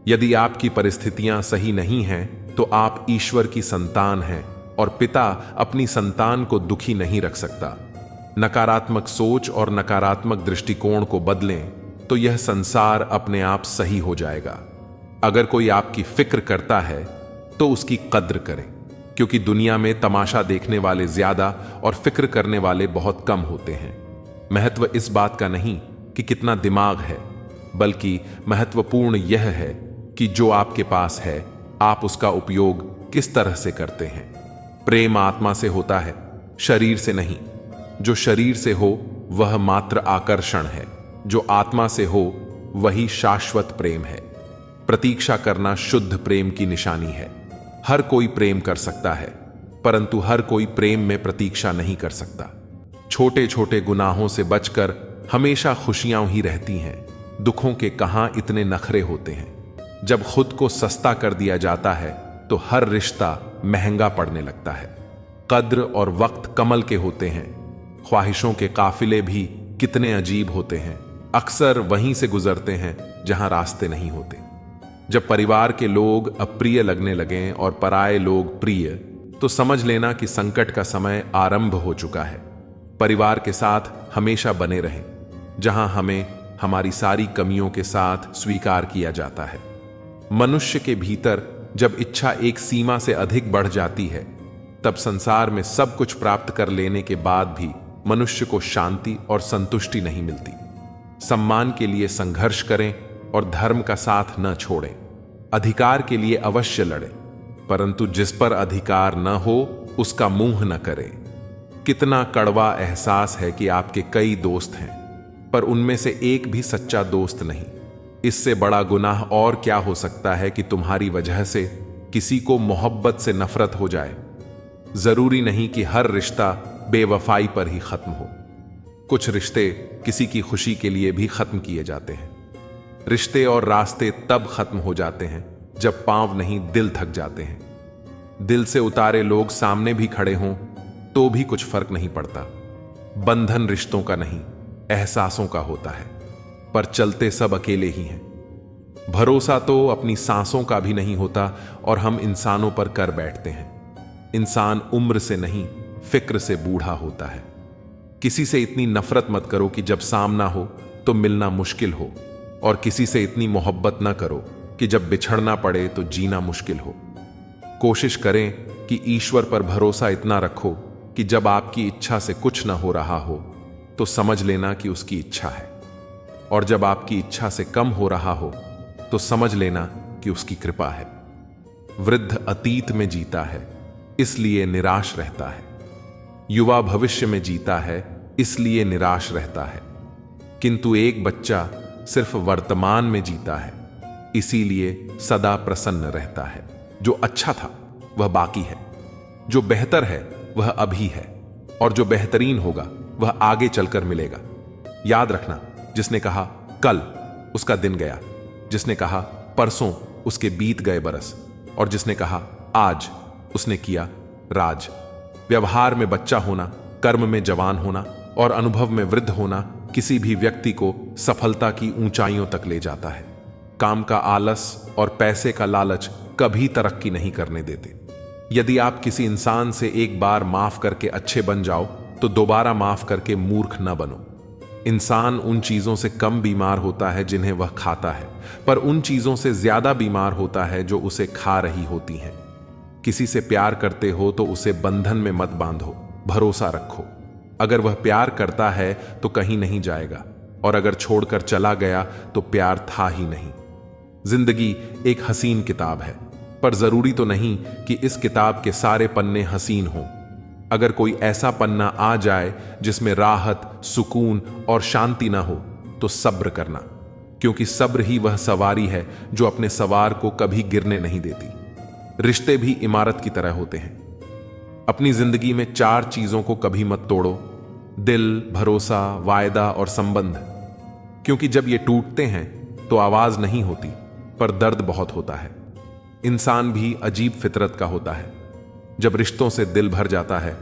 यदि आपकी परिस्थितियां सही नहीं हैं तो आप ईश्वर की संतान हैं और पिता अपनी संतान को दुखी नहीं रख सकता। नकारात्मक सोच और नकारात्मक दृष्टिकोण को बदलें तो यह संसार अपने आप सही हो जाएगा। अगर कोई आपकी फिक्र करता है तो उसकी कद्र करें, क्योंकि दुनिया में तमाशा देखने वाले ज्यादा और फिक्र करने वाले बहुत कम होते हैं। महत्व इस बात का नहीं कि कितना दिमाग है, बल्कि महत्वपूर्ण यह है कि जो आपके पास है आप उसका उपयोग किस तरह से करते हैं। प्रेम आत्मा से होता है, शरीर से नहीं। जो शरीर से हो वह मात्र आकर्षण है, जो आत्मा से हो वही शाश्वत प्रेम है। प्रतीक्षा करना शुद्ध प्रेम की निशानी है। हर कोई प्रेम कर सकता है, परंतु हर कोई प्रेम में प्रतीक्षा नहीं कर सकता। छोटे छोटे गुनाहों से बचकर हमेशा खुशियां ही रहती हैं, दुखों के कहां इतने नखरे होते हैं। जब खुद को सस्ता कर दिया जाता है तो हर रिश्ता महंगा पड़ने लगता है। कद्र और वक्त कमल के होते हैं, ख्वाहिशों के काफिले भी कितने अजीब होते हैं, अक्सर वहीं से गुजरते हैं जहां रास्ते नहीं होते। जब परिवार के लोग अप्रिय लगने लगें और पराये लोग प्रिय, तो समझ लेना कि संकट का समय आरंभ हो चुका है। परिवार के साथ हमेशा बने रहें, जहां हमें हमारी सारी कमियों के साथ स्वीकार किया जाता है। मनुष्य के भीतर जब इच्छा एक सीमा से अधिक बढ़ जाती है, तब संसार में सब कुछ प्राप्त कर लेने के बाद भी मनुष्य को शांति और संतुष्टि नहीं मिलती। सम्मान के लिए संघर्ष करें और धर्म का साथ न छोड़ें। अधिकार के लिए अवश्य लड़ें, परंतु जिस पर अधिकार न हो उसका मुंह न करें। कितना कड़वा एहसास है कि आपके कई दोस्त हैं, पर उनमें से एक भी सच्चा दोस्त नहीं। इससे बड़ा गुनाह और क्या हो सकता है कि तुम्हारी वजह से किसी को मोहब्बत से नफरत हो जाए। जरूरी नहीं कि हर रिश्ता बेवफाई पर ही खत्म हो। कुछ रिश्ते किसी की खुशी के लिए भी खत्म किए जाते हैं। रिश्ते और रास्ते तब खत्म हो जाते हैं जब पांव नहीं दिल थक जाते हैं। दिल से उतारे लोग सामने भी खड़े हों तो भी कुछ फर्क नहीं पड़ता। बंधन रिश्तों का नहीं, एहसासों का होता है, पर चलते सब अकेले ही हैं। भरोसा तो अपनी सांसों का भी नहीं होता और हम इंसानों पर कर बैठते हैं। इंसान उम्र से नहीं, फिक्र से बूढ़ा होता है। किसी से इतनी नफरत मत करो कि जब सामना हो तो मिलना मुश्किल हो, और किसी से इतनी मोहब्बत न करो कि जब बिछड़ना पड़े तो जीना मुश्किल हो। कोशिश करें कि ईश्वर पर भरोसा इतना रखो कि जब आपकी इच्छा से कुछ न हो रहा हो तो समझ लेना कि उसकी इच्छा है, और जब आपकी इच्छा से कम हो रहा हो तो समझ लेना कि उसकी कृपा है। वृद्ध अतीत में जीता है इसलिए निराश रहता है, युवा भविष्य में जीता है इसलिए निराश रहता है, किंतु एक बच्चा सिर्फ वर्तमान में जीता है इसीलिए सदा प्रसन्न रहता है। जो अच्छा था वह बाकी है, जो बेहतर है वह अभी है, और जो बेहतरीन होगा वह आगे चलकर मिलेगा। याद रखना, जिसने कहा कल उसका दिन गया, जिसने कहा परसों उसके बीत गए बरस, और जिसने कहा आज उसने किया राज। व्यवहार में बच्चा होना, कर्म में जवान होना और अनुभव में वृद्ध होना किसी भी व्यक्ति को सफलता की ऊंचाइयों तक ले जाता है। काम का आलस और पैसे का लालच कभी तरक्की नहीं करने देते। यदि आप किसी इंसान से एक बार माफ करके अच्छे बन जाओ तो दोबारा माफ करके मूर्ख न बनो। इंसान उन चीजों से कम बीमार होता है जिन्हें वह खाता है, पर उन चीजों से ज्यादा बीमार होता है जो उसे खा रही होती हैं। किसी से प्यार करते हो तो उसे बंधन में मत बांधो, भरोसा रखो। अगर वह प्यार करता है तो कहीं नहीं जाएगा, और अगर छोड़कर चला गया तो प्यार था ही नहीं। जिंदगी एक हसीन किताब है, पर जरूरी तो नहीं कि इस किताब के सारे पन्ने हसीन हों। अगर कोई ऐसा पन्ना आ जाए जिसमें राहत, सुकून और शांति ना हो तो सब्र करना, क्योंकि सब्र ही वह सवारी है जो अपने सवार को कभी गिरने नहीं देती। रिश्ते भी इमारत की तरह होते हैं। अपनी जिंदगी में 4 चीजों को कभी मत तोड़ो: दिल, भरोसा, वायदा और संबंध। क्योंकि जब ये टूटते हैं तो आवाज नहीं होती, पर दर्द बहुत होता है। इंसान भी अजीब फितरत का होता है। जब रिश्तों से दिल भर जाता है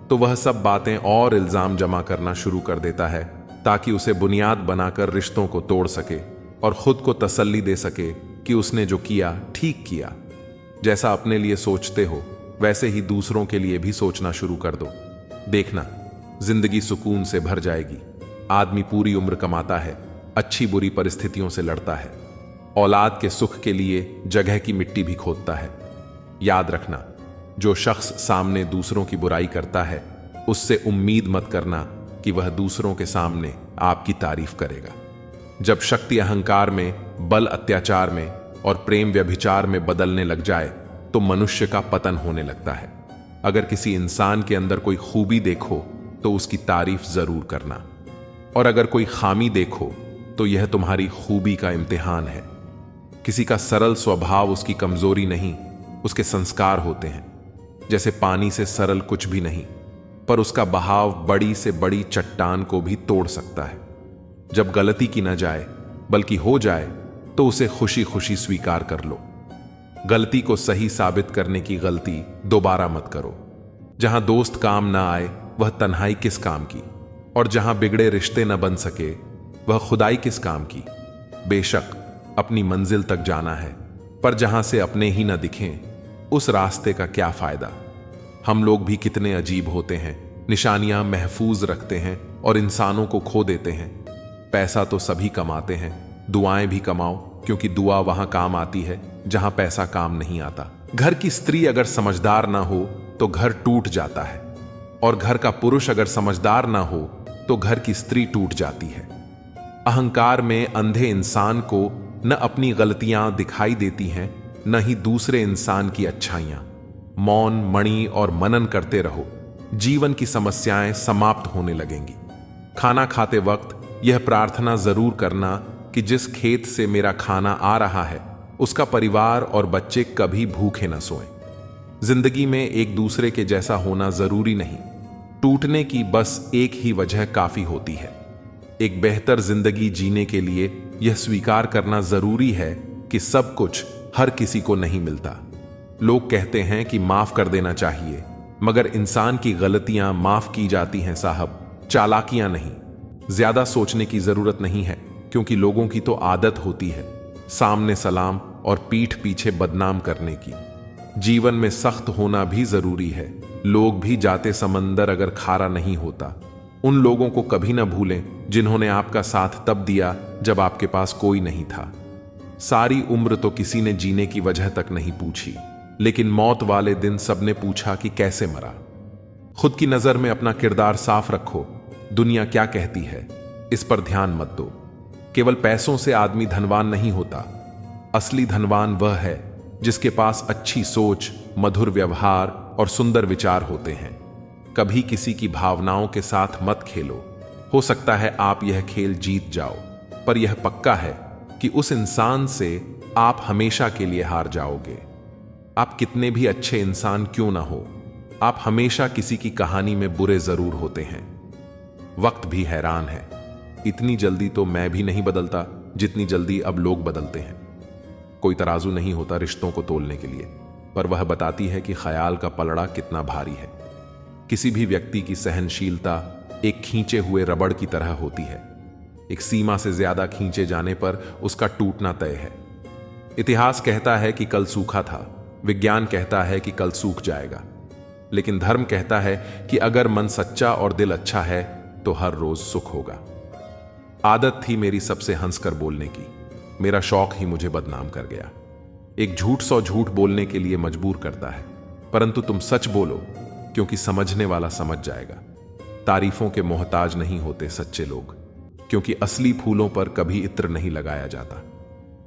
तो वह सब बातें और इल्जाम जमा करना शुरू कर देता है, ताकि उसे बुनियाद बनाकर रिश्तों को तोड़ सके और खुद को तसल्ली दे सके कि उसने जो किया ठीक किया। जैसा अपने लिए सोचते हो वैसे ही दूसरों के लिए भी सोचना शुरू कर दो। देखना, जिंदगी सुकून से भर जाएगी। आदमी पूरी उम्र कमाता है, अच्छी बुरी परिस्थितियों से लड़ता है, औलाद के सुख के लिए जगह की मिट्टी भी खोदता है। याद रखना, जो शख्स सामने दूसरों की बुराई करता है उससे उम्मीद मत करना कि वह दूसरों के सामने आपकी तारीफ करेगा। जब शक्ति अहंकार में, बल अत्याचार में और प्रेम व्यभिचार में बदलने लग जाए तो मनुष्य का पतन होने लगता है। अगर किसी इंसान के अंदर कोई खूबी देखो तो उसकी तारीफ जरूर करना, और अगर कोई खामी देखो तो यह तुम्हारी खूबी का इम्तिहान है। किसी का सरल स्वभाव उसकी कमजोरी नहीं, उसके संस्कार होते हैं। जैसे पानी से सरल कुछ भी नहीं, पर उसका बहाव बड़ी से बड़ी चट्टान को भी तोड़ सकता है। जब गलती की न जाए बल्कि हो जाए तो उसे खुशी खुशी स्वीकार कर लो। गलती को सही साबित करने की गलती दोबारा मत करो। जहां दोस्त काम ना आए वह तन्हाई किस काम की, और जहां बिगड़े रिश्ते न बन सके वह खुदाई किस काम की। बेशक अपनी मंजिल तक जाना है, पर जहां से अपने ही न दिखें उस रास्ते का क्या फायदा। हम लोग भी कितने अजीब होते हैं, निशानियां महफूज रखते हैं और इंसानों को खो देते हैं। पैसा तो सभी कमाते हैं, दुआएं भी कमाओ, क्योंकि दुआ वहां काम आती है जहां पैसा काम नहीं आता। घर की स्त्री अगर समझदार ना हो तो घर टूट जाता है, और घर का पुरुष अगर समझदार ना हो तो घर की स्त्री टूट जाती है। अहंकार में अंधे इंसान को न अपनी गलतियां दिखाई देती हैं, न ही दूसरे इंसान की अच्छाइयां। मौन, मणि और मनन करते रहो, जीवन की समस्याएं समाप्त होने लगेंगी। खाना खाते वक्त यह प्रार्थना जरूर करना कि जिस खेत से मेरा खाना आ रहा है उसका परिवार और बच्चे कभी भूखे न सोएं। जिंदगी में एक दूसरे के जैसा होना जरूरी नहीं, टूटने की बस एक ही वजह काफी होती है। एक बेहतर जिंदगी जीने के लिए यह स्वीकार करना जरूरी है कि सब कुछ हर किसी को नहीं मिलता। लोग कहते हैं कि माफ कर देना चाहिए, मगर इंसान की गलतियां माफ की जाती हैं साहब, चालाकियां नहीं। ज्यादा सोचने की जरूरत नहीं है, क्योंकि लोगों की तो आदत होती है सामने सलाम और पीठ पीछे बदनाम करने की। जीवन में सख्त होना भी जरूरी है। लोग भी जाते समंदर अगर खारा नहीं होता। उन लोगों को कभी ना भूलें जिन्होंने आपका साथ तब दिया जब आपके पास कोई नहीं था। सारी उम्र तो किसी ने जीने की वजह तक नहीं पूछी, लेकिन मौत वाले दिन सबने पूछा कि कैसे मरा। खुद की नजर में अपना किरदार साफ रखो। दुनिया क्या कहती है इस पर ध्यान मत दो। केवल पैसों से आदमी धनवान नहीं होता। असली धनवान वह है जिसके पास अच्छी सोच, मधुर व्यवहार और सुंदर विचार होते हैं। कभी किसी की भावनाओं के साथ मत खेलो। हो सकता है आप यह खेल जीत जाओ, पर यह पक्का है कि उस इंसान से आप हमेशा के लिए हार जाओगे। आप कितने भी अच्छे इंसान क्यों ना हो, आप हमेशा किसी की कहानी में बुरे जरूर होते हैं। वक्त भी हैरान है, इतनी जल्दी तो मैं भी नहीं बदलता जितनी जल्दी अब लोग बदलते हैं। कोई तराजू नहीं होता रिश्तों को तोलने के लिए, पर वह बताती है कि ख्याल का पलड़ा कितना भारी है। किसी भी व्यक्ति की सहनशीलता एक खींचे हुए रबड़ की तरह होती है। एक सीमा से ज्यादा खींचे जाने पर उसका टूटना तय है। इतिहास कहता है कि कल सूखा था, विज्ञान कहता है कि कल सूख जाएगा, लेकिन धर्म कहता है कि अगर मन सच्चा और दिल अच्छा है तो हर रोज सुख होगा। आदत थी मेरी सबसे हंसकर बोलने की, मेरा शौक ही मुझे बदनाम कर गया। एक झूठ 100 झूठ बोलने के लिए मजबूर करता है, परंतु तुम सच बोलो, क्योंकि समझने वाला समझ जाएगा। तारीफों के मोहताज नहीं होते सच्चे लोग, क्योंकि असली फूलों पर कभी इत्र नहीं लगाया जाता।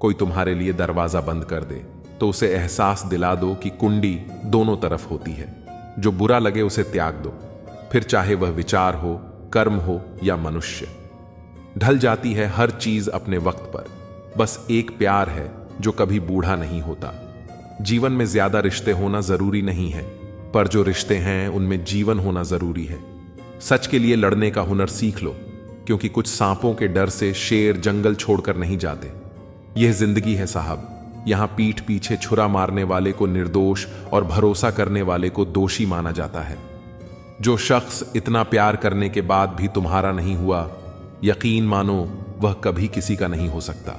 कोई तुम्हारे लिए दरवाजा बंद कर दे तो उसे एहसास दिला दो कि कुंडी दोनों तरफ होती है। जो बुरा लगे उसे त्याग दो, फिर चाहे वह विचार हो, कर्म हो या मनुष्य। ढल जाती है हर चीज अपने वक्त पर। बस एक प्यार है जो कभी बूढ़ा नहीं होता। जीवन में ज्यादा रिश्ते होना जरूरी नहीं है, पर जो रिश्ते हैं उनमें जीवन होना जरूरी है। सच के लिए लड़ने का हुनर सीख लो, क्योंकि कुछ सांपों के डर से शेर जंगल छोड़कर नहीं जाते। यह जिंदगी है साहब, यहां पीठ पीछे छुरा मारने वाले को निर्दोष और भरोसा करने वाले को दोषी माना जाता है। जो शख्स इतना प्यार करने के बाद भी तुम्हारा नहीं हुआ, यकीन मानो वह कभी किसी का नहीं हो सकता।